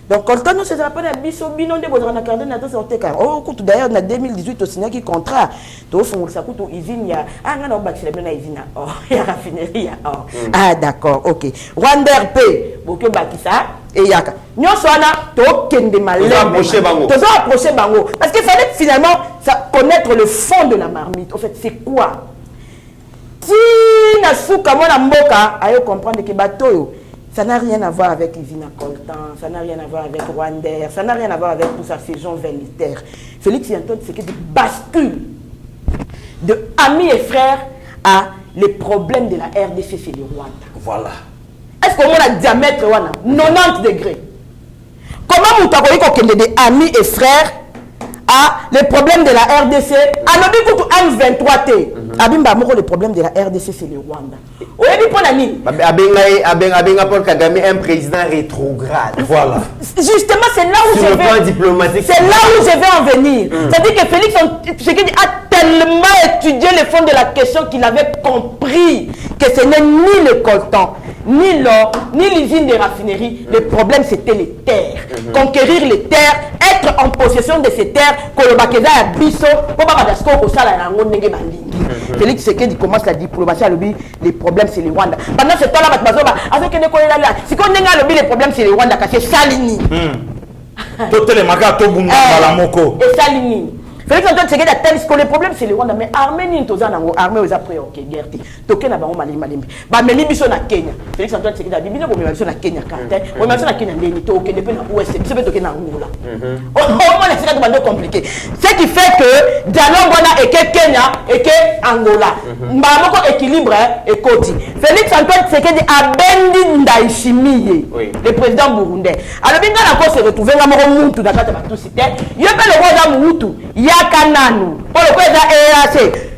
Donc quand on se rappelle à biso bino de votre carnet d'adresse on te oh écoute d'ailleurs en 2018 au signé qui contrat to fond ça coûte usine ya ah ngana on bâti la usine oh ya raffinerie oh ah d'accord OK Rwanda RP boke bakisa et yaka nyonso wana to kende malem to approcher bango parce qu'il fallait finalement ça connaître le fond de la marmite en fait c'est quoi si na souka mona mboka ayo comprendre que bateau ça n'a rien à voir avec Izina Coltan, ça n'a rien à voir avec Rwanda, ça n'a rien à voir avec tout ça, ces gens velléitaires. Félix Antoine Tshisekedi bascule de amis et frères à les problèmes de la RDC, c'est le Rwanda. Voilà. Est-ce qu'on a diamètre 90 degrés? Comment vous avez des amis et frères à les problèmes de la RDC? À notre M23T. Abimba moko le problème de la RDC c'est le Rwanda. Oyebi pour la nini? Abenga Paul Kagame un président rétrograde. Voilà. Justement c'est là où sur le plan diplomatique. C'est là où je vais en venir. C'est-à-dire que Félix Tshisekedi a tellement étudié le fond de la question qu'il avait compris que ce n'est ni le coltan, ni l'or, ni l'usine de raffinerie. Le problème c'était les terres. Conquérir les terres, être en possession de ces terres, Kolobakeza ya biso, pour pas badasko au sala na ngo ndenge balingi. Félix Tshisekedi commence la diplomatie à l'objet, les problèmes c'est le Rwanda. Pendant ce temps-là, avec si on a l'objet, les problèmes c'est le Rwanda, car c'est Salini. Et Salini. Félix Antoine Tshisekedi a tel que le problème c'est le Rwanda, mais Arménie, armée aux après, ok, guerre. Toké na bango malimbi. Ba meli biso na Kenya. Félix Antoine Tshisekedi a dit bino bomela biso na Kenya karte. Bomela biso na Kenya ndeni to ok depuis na ouest, biso be toké na Angola. Au moins c'est ça de compliqué. Ce qui fait que dialogue wana et que Kenya et que Angola. Mbamoko équilibre et koti. Félix Antoine Tshisekedi a bendi Ndayishimiye, le président burundais. Alors binga na ko se retrouver ngamoko muntu na kata ba tout cité. Yeba le roi mutu. Yakananu, pour le président EAC,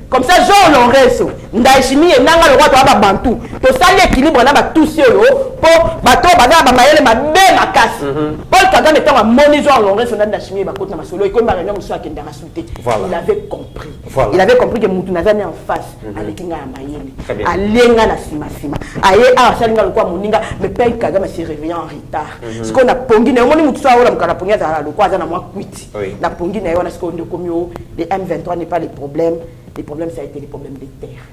comme ça, Jean Lorenzo, Ndayishimiye, Nanga le roi de Bantou, to sali équilibre na ba tout seul, pour bateau, baza, bamayele, ma belle ma casse. Paul Kagame étant à moni Jean Lorenzo, Ndayishimiye, ba côte na masolo, et comme Marianne Moussa qui n'a rassouté. Il avait compris. Voilà. Il avait compris que Moutou Nazane en face, à l'ékinga à Mayele, à l'enga na sima. Aye, ah, salinga le quoi, moninga, mais Paul Kagame s'est réveillé en retard. Ce qu'on a pongi, ne moni Moutou Saoula, m'kana pongi, le quoi, zana moi quitté. La pongi, n'a pas ce qu'on a commis, les M23 n'est pas le problème. Les problèmes, ça a été les problèmes des terres.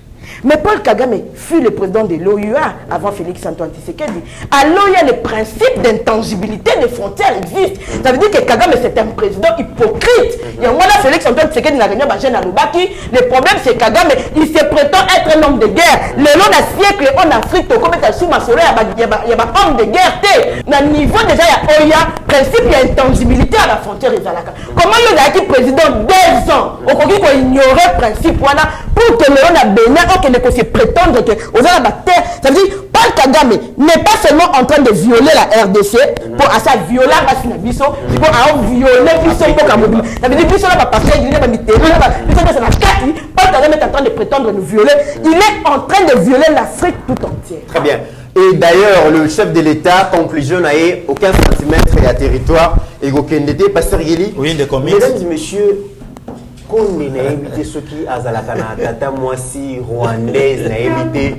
Mais Paul Kagame fut le président de l'OUA avant Félix Antoine Tshisekedi. À l'OUA, le principe d'intangibilité des frontières existe. Ça veut dire que Kagame, c'est un président hypocrite. Et on a Félix Antoine Tshisekedi n'a rien à Lubaki. Le problème, c'est Kagame, il se prétend être un homme de guerre. Le long d'un siècle en Afrique, comme tu as su ma soeur, il y a un homme de guerre. Dans le niveau déjà, il y a principe d'intangibilité à la frontière de Zalaka. Comment il a été président 2 ans? On dit qu'on ignorait le principe pour que le long d'un Bénin, que ne se prétendre que aux gens la terre, ça veut dire Paul Kagame n'est pas seulement en train de violer la RDC pour à sa violer la biso, c'est pour violer biso pour Kamobi. Ça veut dire biso là parce qu'il est pas mis terrain là, biso c'est la carte. Paul Kagame est en train de prétendre nous violer, il est en train de violer l'Afrique tout entière. Très bien. Et d'ailleurs, le chef de l'État, conclusion, n'a aucun centimètre de territoire et aucun été, Pasteur Yeli. Oui, de combien? Mesdames et messieurs, quand on a invité ceux qui ont tata moisi rwandaise, n'a invité,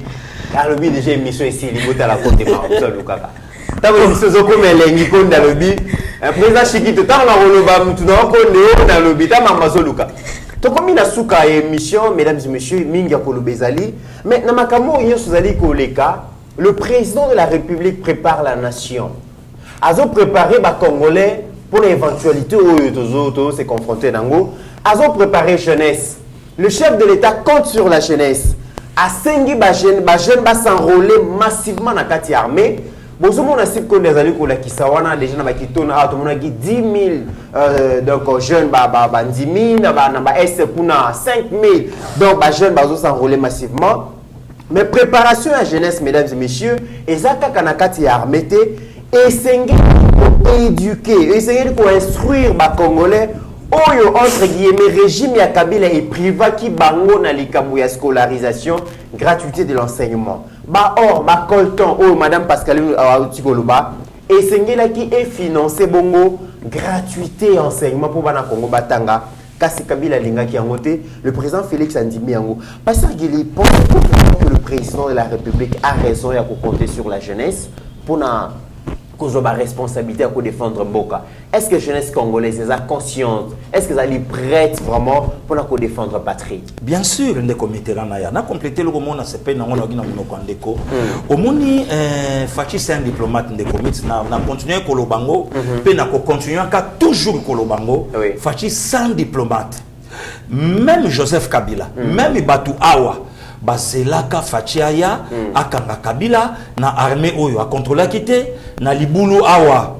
car le but déjà émission ici, il à la côte de Maroc, Lukaka. Tant que nous sommes comme les Nikon dans le but, un président Chikito, tant qu'on a relevé, tout dans le but, à Mamazo Luka. Donc, comme il a souka émission, mesdames et messieurs, Minga Kolo Bezali, mais dans ma camo, il y a Suzali Koleka, le président de la République prépare la nation. Ils ont préparé les Congolais pour l'éventualité où ils se confronter dans l'eau. Ils ont préparé la jeunesse. Le chef de l'État compte sur la jeunesse. À Sengi, les jeunes vont s'enrôler massivement dans la armée Bozomo na sip ko ndezali ko la kisawana déjà na bakitona a to mona ki 10 000 donc jeunes ba 10 000 na ba S kuna 5 000 donc ba jeunes bazo s'enrôler massivement. Mais préparation à jeunesse, mesdames et messieurs, et ça kanakati ya armete essayer éduquer, essayer de instruire ba Congolais oyo entre guillemets régime ya Kabila et priva qui bango na likambo ya scolarisation, gratuité de l'enseignement. Ba or ba colton oh madame Pascaline Tikoloba essayer là qui est financé bongo gratuité enseignement pour bana Congo batanga. Kasi Kabila lingaki yangote, le président Félix Andimi yango. Pasteur Guili pense que le président de la République a raison de compter sur la jeunesse pour na la responsabilité à défendre Mboka. Est-ce que la jeunesse congolaise est consciente? Est-ce qu'elle est prête vraiment pour défendre la patrie? Bien sûr, on a complété le roman, on a fait au moni Fachi c'est un diplomate, on a continué à Kolobango, puis on a continué à toujours Kolobango. Fachi c'est un diplomate. Même Joseph Kabila, même Batu Awa. Baselaka Fachiaya akanga Kabila na armée oyo a contrôler kité na libulu awa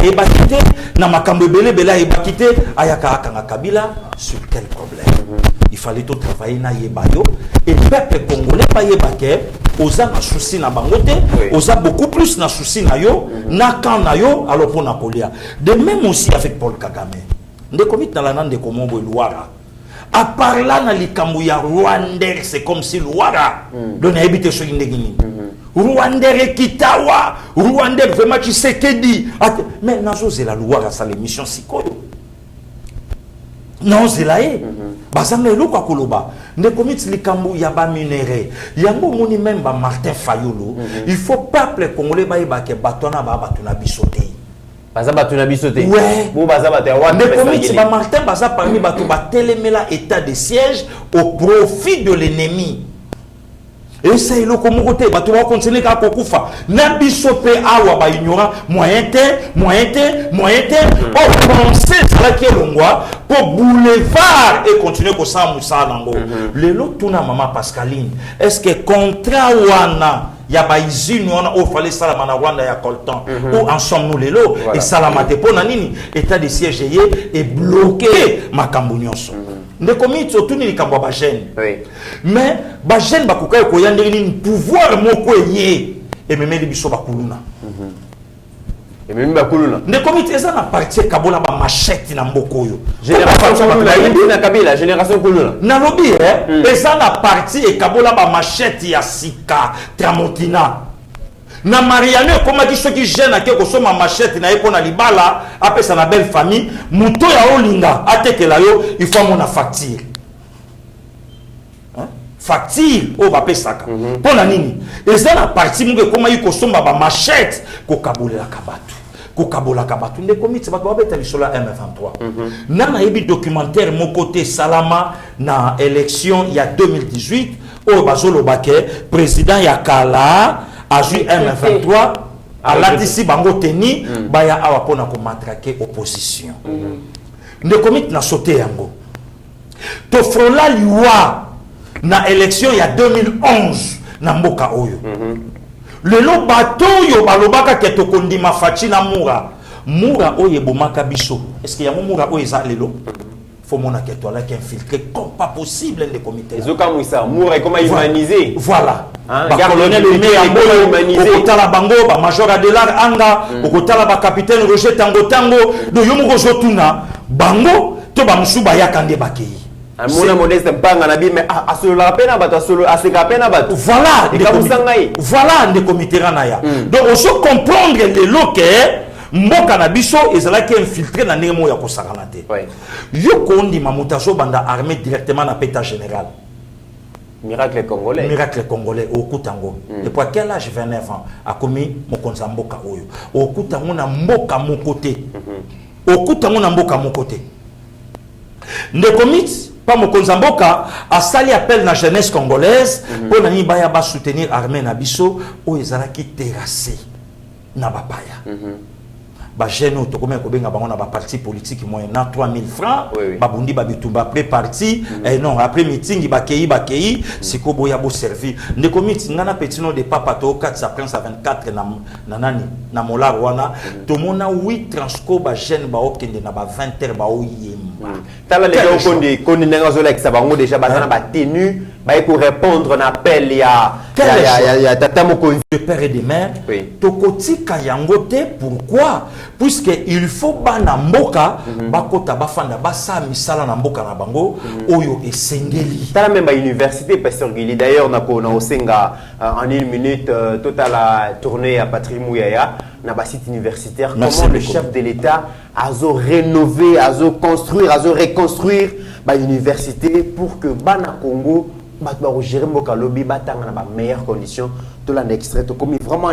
eba kité na makambo belé eba kité ayaka akanga Kabila sur quel problème il fallait tout travailler na yebayo et peuple congolais pa yebake oza na souci na bangote oza beaucoup plus na souci na yo na kan na yo alors pour na kolia de même aussi avec Paul Kagame ndeko mit na lana ndeko mombo Luara. À part là, dans les Kambuya, Rwandais, c'est comme si Luara. Donc, on a habité sur une déguine. Rwandais et Kitawa. Rwandais, vraiment, tu sais que dit. Mais non, c'est la Luara, ça l'émission Sikoyo. Non, c'est là. Bazanga elo kwa koloba. Ne komit li Kambuya ba minéré. Yango moni même ba Martin Fayulu. Il faut pas appeler Congolais ba yebake batona ba batuna bisoté. Baza batuna bisoté. Ouais. Bon baza batuna wa. Mais comme ba Martin baza parmi bato ba télémela état de siège au profit de l'ennemi. Et ça il ko mokote bato ba continuer ka kokufa. Na bisoté awa ba ignorant moyen te. Oh penser ça qui est longwa pour boulevard et continuer ko sa musa nango. Le lot tuna maman Pascaline. Est-ce que contrat wana ya ba izini wana o fallait salama na Rwanda ya coltan ou ensemble nous les lots et salama te pona nini état de siège est bloqué makambo nyonso ndeko mito tuni likambo ba jeune mais ba jeune ba kokai ko yandeli ni pouvoir moko yé et même les biso ba kuluna et même ba kuluna ndeko mito eza na partie kabola ba machette na mboko yo génération kuluna na Kabila génération kuluna na lobi eza na partie e kabola ba machette ya sika tramontina na Mariano comme dit ceux qui gênent ke ko soma machette na epona libala apesa na belle famille muto ya olinga atekela yo il faut mon facture facture o ba pesaka pona nini eza na partie munge comme yi ko soma ba machette ko kabolela kabatu ko kabola kabatu ndeko mitse ba beta bisola M23 na yebi documentaire mon côté salama na élection il y a 2018 o bazolo bake président ya kala a joué M23 à l'ADC bango teni baya awa pona ko matraquer opposition ndeko mit na sauté yango to frola liwa na élection il y a 2011 na mboka oyo le lo bateau yo balobaka ke to kondima fachi na mura oyo bomaka biso est-ce que ya mura oyo za lelo faut mon que toi là qui infiltré comme pas possible les comités zoka muisa mura comment humaniser voilà colonel le humanisé okotala bango ba major Adelar Anga okotala ba capitaine Roger Tango do yo moko zotuna bango to ba musuba yakande bakei Amona modeste mpanga na bi mais asolo la pena bato asolo aseka pena bato voilà des comités ranaya donc on se comprendre les locaux mboka na biso ezalaki infiltré na nemo ya kosakana te yo kondi mamutazo banda armée directement na péta général miracle congolais au kutango depuis quel âge 29 ans a commis mokonza mboka oyo au kutango na mboka mon côté au kutango na mboka mon côté ndekomit pas mokonza mboka a sali appel na jeunesse congolaise pour nani baya ba soutenir armée na biso o ezalaki terrassé na bapaya ba jeune to comme ko benga bango na ba parti politique moyen na 3000 francs ba bundi ba bitumba après parti non après meeting ba kei siko boya bo servir ne komiti ngana petit nom de papa to 4 ça prince à 24 na nani na molar wana to mona 8 transco ba jeune ba okende na ba 20h ba oyemba tala les gens kondi nanga zo like ça bango déjà ba na ba tenu ba pour répondre na appel ya tata mokonzi de père et de mère tokotika yangote pourquoi puisque il faut bana mboka bakota bafanda basa misala na mboka na bango oyo esengeli tala même ba université pasteur Gili d'ailleurs na osenga en 1 minute totala tournée à Patrick Mouyaya na ba site universitaire. Comment le chef de l'État a rénové, a construire, a reconstruire ba université pour que bana Congo ba gérer mboka lobi batanga na ba meilleures conditions to la extrait to comme vraiment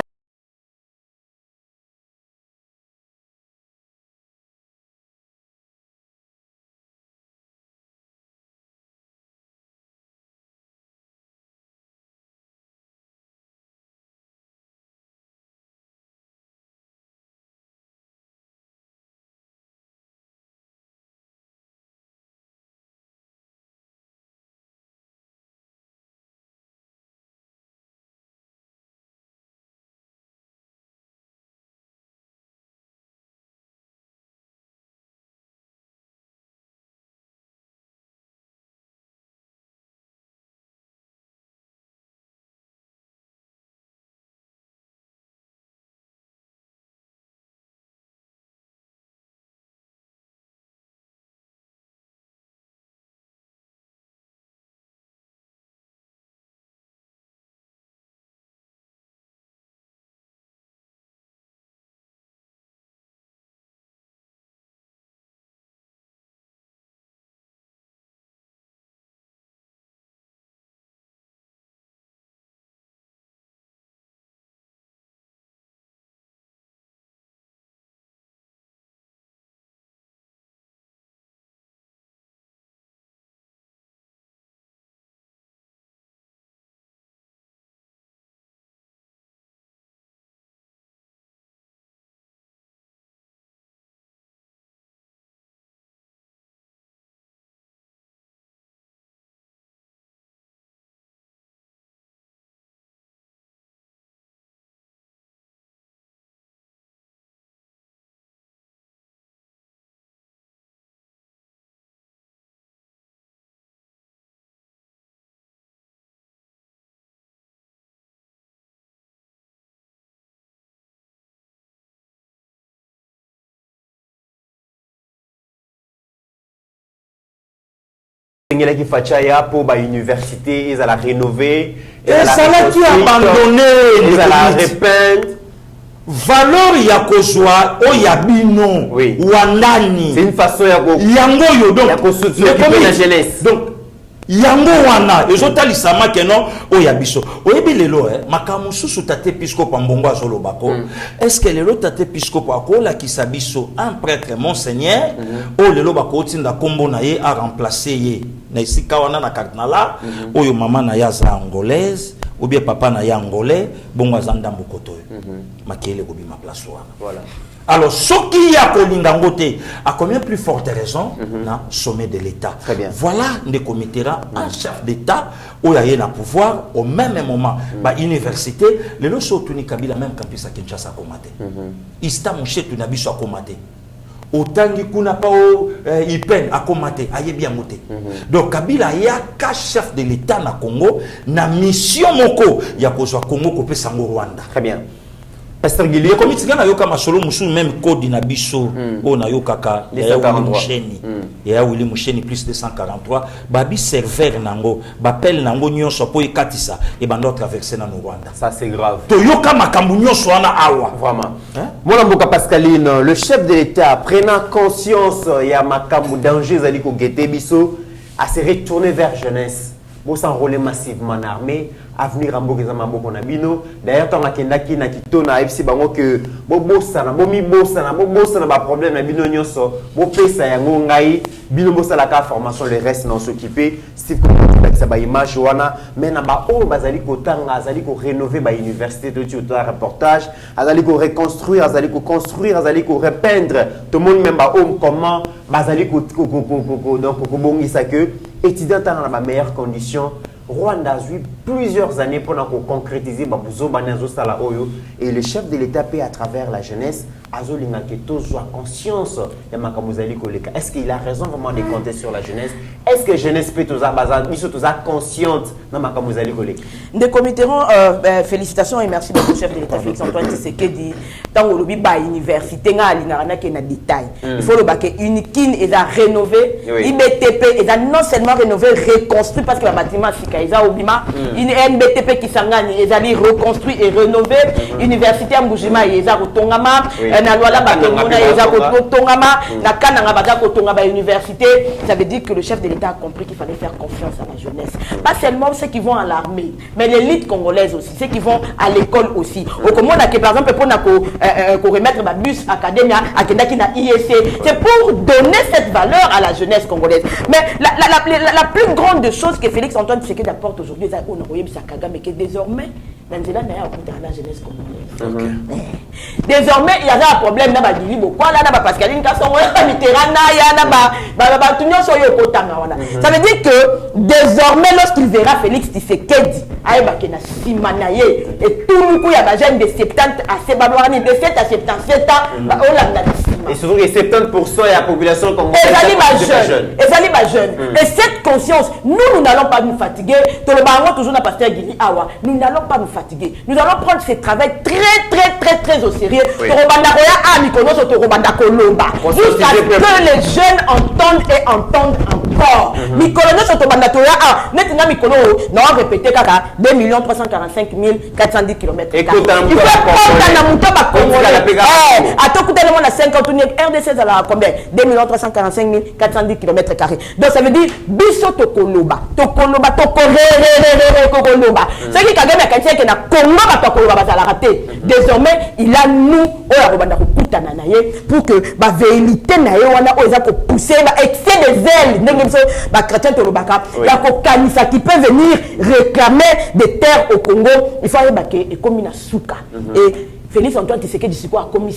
qui fait pour la université, ils allaient rénover, ils allaient abandonner, ils allaient repeindre. Valeur ya kozwa o ya bino wandani. C'est une façon yango donc la jeunesse. Donc yango wana ezotalisama keno o ya biso. Oyebi lelo makamu susu tate episcope mbongo azolobako. Est-ce que lelo tate episcope akola kisabiso un prêtre monseigneur o lelo bako tinda kombo na ye a remplacer ye. Na isika wana na cardinala oyo mama na ya za angolaise ou bien papa na ya angolais bongo azanda mbokoto makele ko bima place wana. Voilà. Alors ce qui a kolinga ngote a combien plus forte raison na sommet de l'État. Voilà des comitéra un chef d'État où il y a na pouvoir au même moment ba université le loso tuni kabila même campus à Kinshasa komate. Ista mon chef tuna biso komate. Otangi kuna pa ipen akomate ayebi amote. Donc Kabila ya ka chef de l'État na Congo na mission moko ya kozwa Congo ko pesa ngo Rwanda. Très bien. Pasteur Guillet comme tu gana yoka masolo musu même code na biso o na yoka ya Musheni ya Willy Musheni plus 243 babi serveur nango bapel nango nyonso po ekatisa et bando traverser na Rwanda. Ça c'est grave. To yoka makambu nyonso wana awa vraiment. Mon mboka Pascaline, le chef de l'État prenant conscience ya makambu danger zali ko gete biso a se retourner vers jeunesse. Bo s'enrôler massivement en armée. Avenir en Bokéza Mamboko Nabino. D'ailleurs, tant que Kendaki na Kitona, FC Bango que Bobo Sana, Bomi Bossana, Bobo Sana, ba problème Nabino Nyoso, Bopé Sayango Ngai, Binombo salaka formation le reste non s'occuper. Steve ça ba image wana mais na ba o bazali ko tanga azali ko rénover ba université de tout reportage azali ko reconstruire azali ko construire azali ko repeindre tout le monde même ba o comment bazali ko donc ko bongisa que étudiant dans la meilleure condition. Rwanda a eu plusieurs années pour concrétiser Babuzo Banezo Sala Oyo et le chef de l'État paie à travers la jeunesse Azolinga Keto soit conscience de Makamuzali Koleka. Est-ce qu'il a raison vraiment de compter sur la jeunesse? Est-ce que la jeunesse peut être consciente de Makamuzali Koleka? Des committerons, félicitations et merci beaucoup chef de l'État Félix Antoine Tshisekedi. Tant que l'objet ba université nga alingarana qui na détail. Il faut le baquer unikin et à rénover. IBTP et à non seulement rénover, reconstruire parce que le bâtiment Sikaïza Obima, une NBTP qui s'engage et à reconstruire et rénover. Université Mbujima et à Rotongama. Na Luala Batongona et à Rotongama. Na Kananga Bada Kotongama université. Ça veut dire que le chef de l'État a compris qu'il fallait faire confiance à la jeunesse. Pas seulement ceux qui vont à l'armée, mais l'élite congolaise aussi, ceux qui vont à l'école aussi. Au Congo, par exemple, pour remettre ma bus académia à Kendaki na IEC, c'est pour donner cette valeur à la jeunesse congolaise. Mais la plus grande chose que Félix Antoine Tshisekedi apporte aujourd'hui, c'est que désormais, la jeunesse congolaise. Désormais, il y a un problème dans la Gili, Pascaline Kasson, ça veut dire que désormais, lorsqu'il verra Félix Tshisekedi, et tout le coup, il y a des jeunes de 70 à 77 de 7 à 77 ans, et surtout que 70% de la population congolaise est jeune. Et cette conscience, nous n'allons pas nous fatiguer. Toujours dans Pasteur Guili Awa, nous n'allons pas nous fatiguer. Nous allons prendre ce travail très au sérieux. Jusqu'à ce que les jeunes entendent et entendent encore. Nous allons répéter 2 345 410 km. Il faut prendre la 50 RDC à combien 2 345 410 km. Donc ça veut dire biso tokoloba ce qui Kagame a qualifié que na Congo va raté. Désormais il a nous pour que la vérité na wana oza ko pousser excès des ailes ba chrétien tolobaka qui peut venir réclamer des terres au Congo. Il faut aller baquer et comme na souka et Félix Antoine Tshisekedi a commis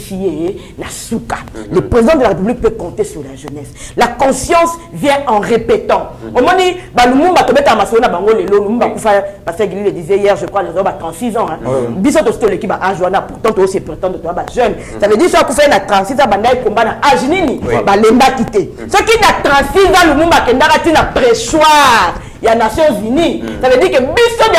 la souka. Le président de la République peut compter sur la jeunesse. La conscience vient en répétant. Au moment où Lumumba parce que Guili le disait hier, je crois, les hommes à 36 ans. Bissot aussi l'équipe à Ajoana, pourtant aussi prétend de toi jeune. Ça veut dire que ça fait 36 ans, combat à Ajinini, l'Emba quitté. Ce qui n'a 36 ans, Lumumba qui n'a préchoir. Il y a Nations Unies. Ça veut dire que Bissot a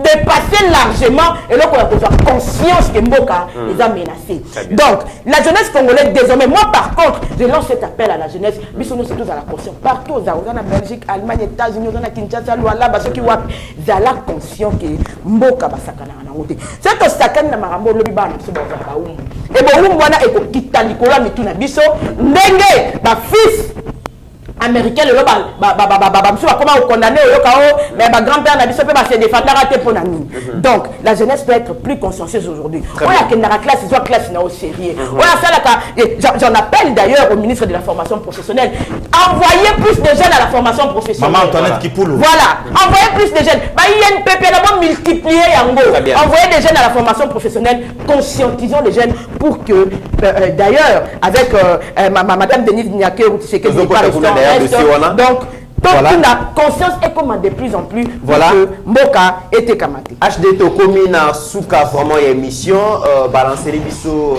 dépassé largement et là on a besoin de conscience que Mboka les a menacés. Donc, la jeunesse congolaise désormais, moi par contre, je lance cet appel à la jeunesse. Bissot nous sommes tous à la conscience. Partout, en Belgique, Allemagne, États-Unis, en Kinshasa, Luala, ceux qui ont la conscience que Mboka va s'accaler en route. C'est que Sakane na Marambo, le Biban, et bon, on a écouté Nicolas Mituna Bissot, Ndenge, ma fils. Américain le comment condamner mais ma grand-père n'a dit ça peut se défendre pour nous. Donc la jeunesse doit être plus consciencieuse aujourd'hui. On a que la classe soit classe au sérieux. J'en appelle d'ailleurs au ministre de la formation professionnelle, envoyez plus de jeunes à la formation professionnelle. Maman Antoinette Kipoulou. Voilà, envoyez plus de jeunes. INPP d'abord multiplier Yango. Envoyez des jeunes à la formation professionnelle, conscientisons les jeunes pour que d'ailleurs avec madame Denise Niaké donc la conscience est comme de plus en plus que Mboka était Kamate. HD Tokomi na Souka vraiment émission balancer les bisous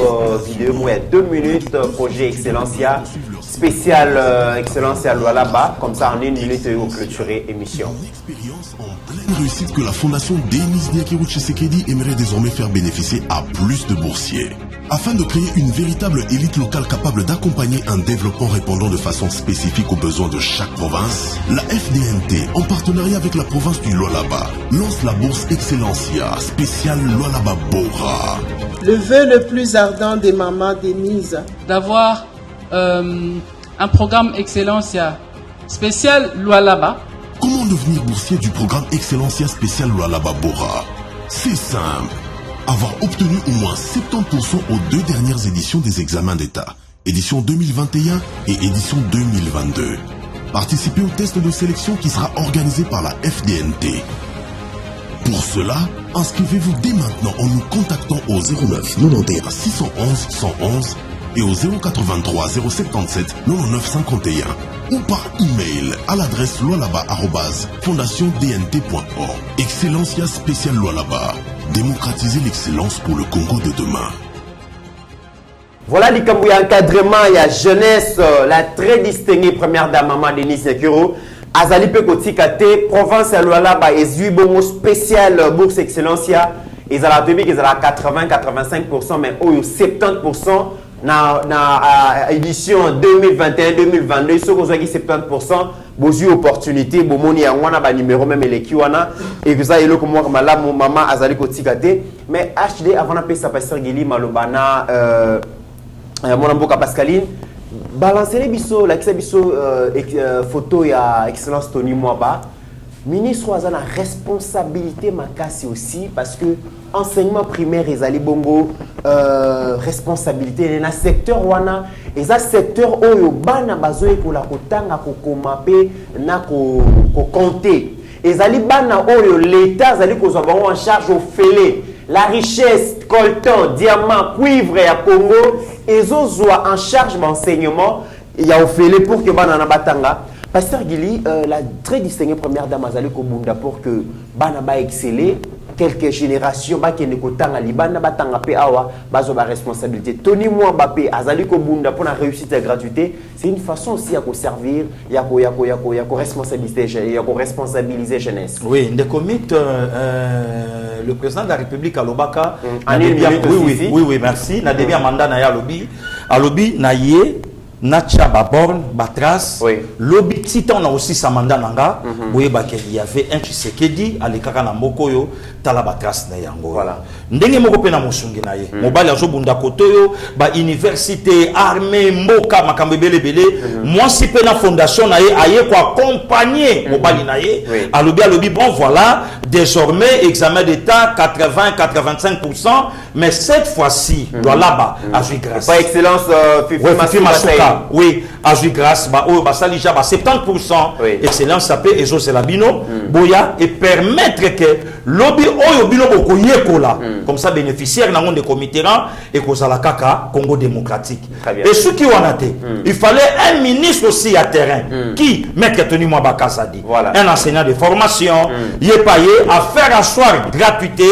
vidéo moi 2 minutes projet Excellencia spécial Excellencia là-bas comme ça en 1 minute vous clôturer émission. Une réussite que la fondation Denis Nyakeru Tshisekedi aimerait désormais faire bénéficier à plus de boursiers. Afin de créer une véritable élite locale capable d'accompagner un développement répondant de façon spécifique aux besoins de chaque province, la FDNT, en partenariat avec la province du Lualaba, lance la bourse Excellencia spéciale Lualaba Bora. Le vœu le plus ardent des mamans Denise, d'avoir un programme Excellencia spécial Lualaba. Comment devenir boursier du programme Excellencia spécial Lualaba Bora? C'est simple. Avoir obtenu au moins 70% aux 2 dernières éditions des examens d'État édition 2021 et édition 2022. Participez au test de sélection qui sera organisé par la FDNT. Pour cela, inscrivez-vous dès maintenant en nous contactant au 09 91 611 111 et au 083 077 99 51 ou par email à l'adresse lualaba@fondationdnt.org. Excellencia spéciale Lualaba. Démocratiser l'excellence pour le Congo de demain. Voilà l'encadrement, il y a jeunesse, la très distinguée première dame Maman Denise Nyakiro. Azali Pekotikate, province à Lualaba, et Zuibongo spécial bourse excellencia. Ils ont la 80-85%, mais au 70% na édition 2021-2022. Ils sont 70%. Bozu opportunité, bomoni ya wana ba numéro même les kiwana et que ça yelo comme moi la maman Azali Kotikate. Mais HD avant na pesa pasteur Gili Malobana mon amboka Pascaline. Balancer les biso, la biso photo ya excellence Tony Mwaba. Ministre a la responsabilité makasi aussi parce que enseignement primaire ezali bongo responsabilité na secteur wana eza secteur oyo bana bazoye ko la kotanga ko komape na ko compter ezali bana oyo l'état ezali ko zwa bango en charge au félé la richesse coltan diamant cuivre ya Congo ezozwa en charge l'enseignement ya au félé pour que bana na batanga. Pasteur Gili, la très distinguée première dame Azali Kobunda pour que bana ba exceller quelques générations ba qui ne kotanga libana batanga pe awa bazo ba responsabilité. Tony Mwaba pe Azali Kobunda pour la réussite et la gratuité, c'est une façon aussi à ko servir, ya ko responsabiliser jeunesse. Oui, de commit le président de la République à Lobaka oui, merci. Na début mandat na ya alobi na ye Nacha Baborn, Batras, lobby titan on a aussi sa mandat nanga. Il y avait un Tshisekedi à l'écart na Mokoyo, Tala Batras na yango. Voilà. Ndenge moko pe na mosungi na ye. Mobali azo bunda kotoyo, ba université, armée, mboka makambe bele. Moi si pe na fondation na ye aye ko accompagner mobali na ye. Alobi bon voilà, désormais examen d'état 80-85%, mais cette fois-ci là-bas a joué grâce. Pas excellence Fifi Masuka. Oui, à jouer grâce, bah ça déjà 70%. Excellence ça peut et c'est la bino boya et permettre que lobby oyo bino boko yekola comme ça bénéficiaire dans des comités et que ça la kaka Congo démocratique. Et ce qui en a été, il fallait un ministre aussi à terrain qui Maître Tony Mwaba Kasadi, un enseignant de formation, y est payé à faire asseoir gratuité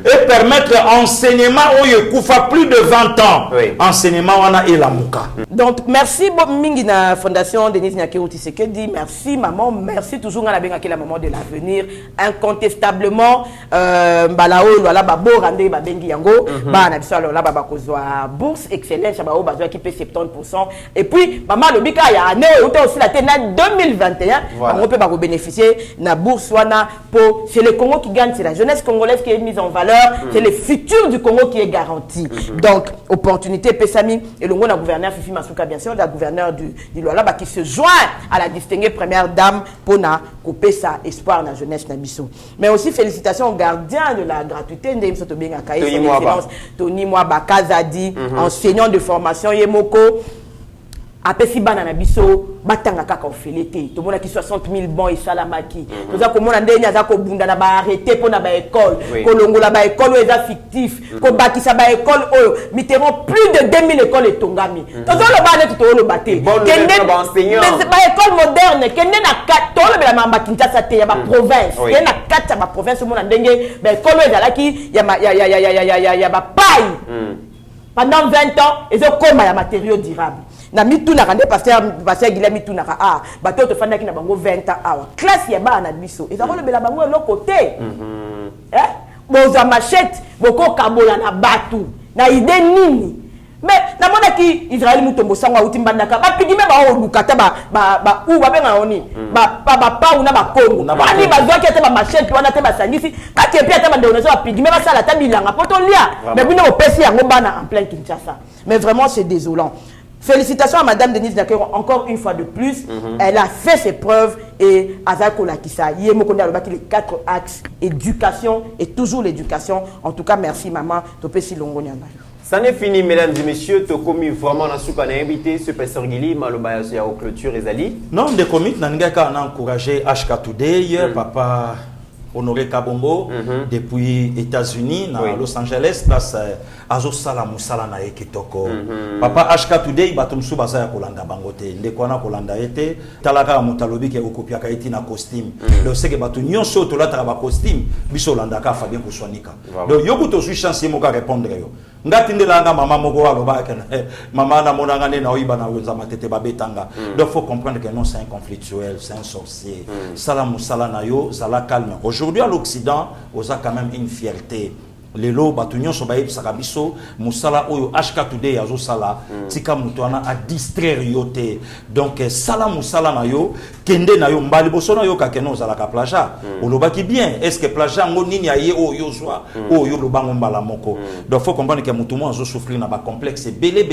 et permettre enseignement oyo koufa plus de 20 ans. Enseignement wana et la muka. Donc merci Mingi na fondation Denise Nyakiro Tshisekedi, merci maman, merci toujours à la maman de l'avenir incontestablement balao la babo rande ba bengi yango ba na biso la baba kozwa bourse excellence ba o bazwa qui paie 70% et puis maman le bika ya année aussi la tena 2021 on peut pas bénéficier na bourse wana pour c'est le Congo qui gagne, c'est la jeunesse congolaise qui est mise en valeur, c'est le futur du Congo qui est garanti. Donc opportunité Pesami et le na gouverneur Fifi Masuka bien sûr, la gouverneure du Lualaba qui se joint à la distinguée première dame pour na couper sa espoir na jeunesse Nabiso. Mais aussi félicitations aux gardiens de la gratuité Ndem Sotobenga Kaye, son excellence Tony Mwaba Kasadi, enseignant de formation Yemoko. Après si bana na biso batanga kaka ofelete to mona ki 60 000 bons et salamaki to za ko mona ndenya za ko bunda na ba arrêter pour na ba école ko longola ba école eza fictif ko bakisa ba école oyo mitero plus de 2000 écoles etongami to zo lo ba ne to lo baté kende ba enseignant ba école moderne kende na katolo be la mamba Kinshasa te ya ba province kende na kata ba province mona ndenge ba école eza laki ya ba paille pendant 20 ans et zo koma ya matériaux durables na mituna kande pasteur Gila mituna ka bato to fanda ki na bango 20 ans awa classe ya ba na biso eza ko lebela bango lo côté boza machette boko kabola na batu na idée nini mais na mona ki Israël mutombo sangwa utimbandaka ba pigime ba o lukata ba u ba benga oni ba pa una ba kongo ani bazwa ki ata ba machette wana te ba sangisi kati epi ata ba ndeonezo ba pigime ba sala ta bilanga poto lia mais bino opesi yango bana en plein Kinshasa mais vraiment c'est désolant. Félicitations à Madame Denise Nyakiro, encore une fois de plus. Elle a fait ses preuves et Azako Lakissa. Yémo les 4 axes, éducation et toujours l'éducation. En tout cas, merci maman. Topé si longo nyana. Ça n'est fini, mesdames et messieurs. Tu as commis vraiment dans ce qu'on a invité, ce pasteur Guili, Maloba ya au clôture Ezali. Non, des comités, on a encouragé HK Today, papa Honoré Kabongo, depuis États-Unis, dans Los Angeles, place Azo Sala Moussala na Ekitoko. Papa HK Today, batumsu bazaya kolanda bangote. Ndekwana kolanda ete, talaka mutalobi ke okopia ka eti na costume. Donc c'est que batu nyonso to la traba costume, biso landa ka Fabien Kouswanika. Donc yoku to suis chance moka répondre yo. Ngatinde langa mama moko aloba ke mama na monanga ne na oyiba na wenza matete babetanga. Donc faut comprendre que non c'est un conflictuel, c'est un sorcier. Sala Moussala na yo, zala calme. Aujourd'hui à l'Occident, on a quand même une fierté. Les lots, batunyon so baïb sakabiso, musala oyo HK Today azo sala, tika mutuana a distraire yote. Donc sala musala na yo, kende na yo mbali boso na yo kakeno zala ka plaja. Olobaki bien, est-ce que plaja ngo nini aye o yo zwa, o yo lobango mbala moko. Donc faut comprendre que mutumo azo souffrir na ba complexe belé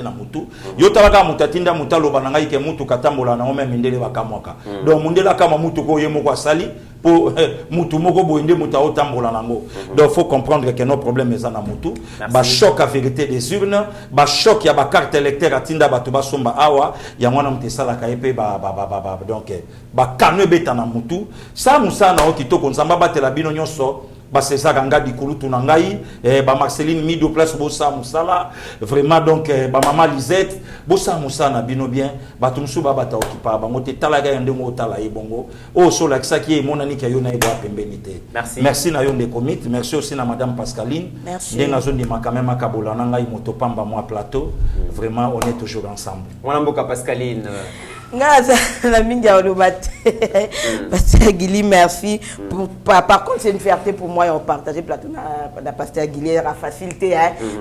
na mutu. Yo talaka mutatinda mutalo bananga ike mutu katambola na ome mindele bakamwaka. Donc mundela kama mutu ko yemo kwa sali pour mutu moko boende mutao tambola nango. Donc faut comprendre que nos problèmes sont dans mutu. Ba choc à vérité des urnes, ba choc ya ba carte électeur atinda batuba somba awa, ya mwana mtesala kaepe donc ba kanwe beta na mutu. Ça musa na okito nzamba batela bino nyonso. Ba César Ganga di Kulutu Nangai, ba Marceline Mido Place Bossa Moussala, vraiment donc ba Maman Lisette, Bossa Moussa na bino bien, ba tumsu ba bata okipa, ba mote talaga yande mo tala ebongo. Oh so la qui est mon ani ki ayona ebo pembenité. Merci. Merci na yonde commit, merci aussi na madame Pascaline. Merci. Denga zone di makamema kabola nangai moto pamba moi plateau. Vraiment on est toujours ensemble. Mwana mboka Pascaline. La minga olobate. Pasteur Guili, merci. Par contre, c'est une fierté pour moi de partager plateau na Pasteur Guili, la facilité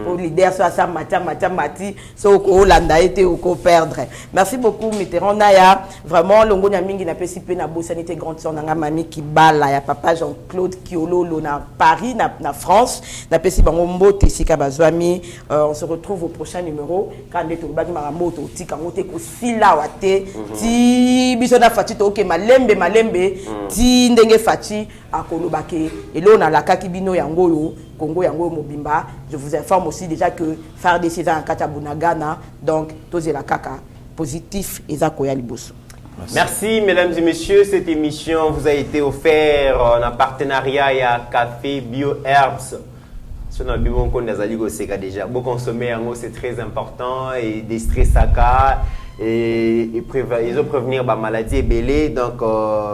pour leader soit ça mati so ko landa été ou ko perdre. Merci beaucoup Mitterrand Naya. Vraiment longo na mingi na pesipe na bosanité grande sœur na mami qui bala ya papa Jean-Claude Kiololo na Paris na France. Na pesi bango mbote sika bazwami. On se retrouve au prochain numéro quand les tolobaki maramoto tika ngote ko sila wate. Ti bisona fati to ke malembe ti ndenge fati akolobake elo na laka kibino yango Congo yango mobimba. Je vous informe aussi déjà que faire des saisons en Katabunagana donc toze la kaka positif ezakoya liboso. Merci mesdames et messieurs, cette émission vous a été offerte en partenariat à Café Bio Herbs. Si on a bien déjà, vous consommer c'est très important et des stress à cas. Et ils ont prévenir la maladie belée donc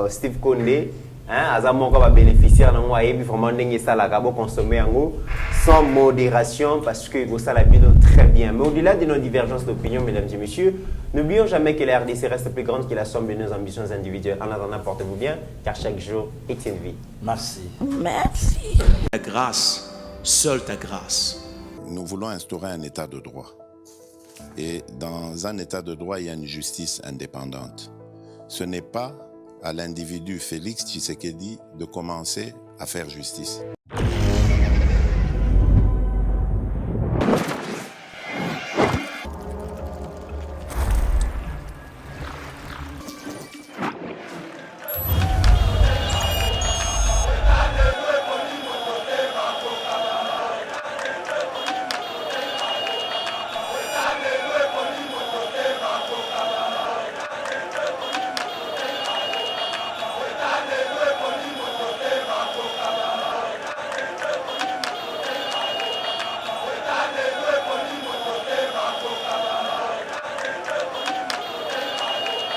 Steve Condé Azamoko va bénéficier en moi et vraiment n'engue ça la gabo consommer en sans modération parce que vous ça la bien très bien. Mais au-delà de nos divergences d'opinion, mesdames et messieurs, n'oublions jamais que la RDC reste plus grande que la somme de nos ambitions individuelles. En attendant, portez-vous bien car chaque jour est une vie. Merci. Merci. Ta grâce, seule ta grâce. Nous voulons instaurer un état de droit. Et dans un état de droit, il y a une justice indépendante. Ce n'est pas à l'individu Félix Tshisekedi de commencer à faire justice.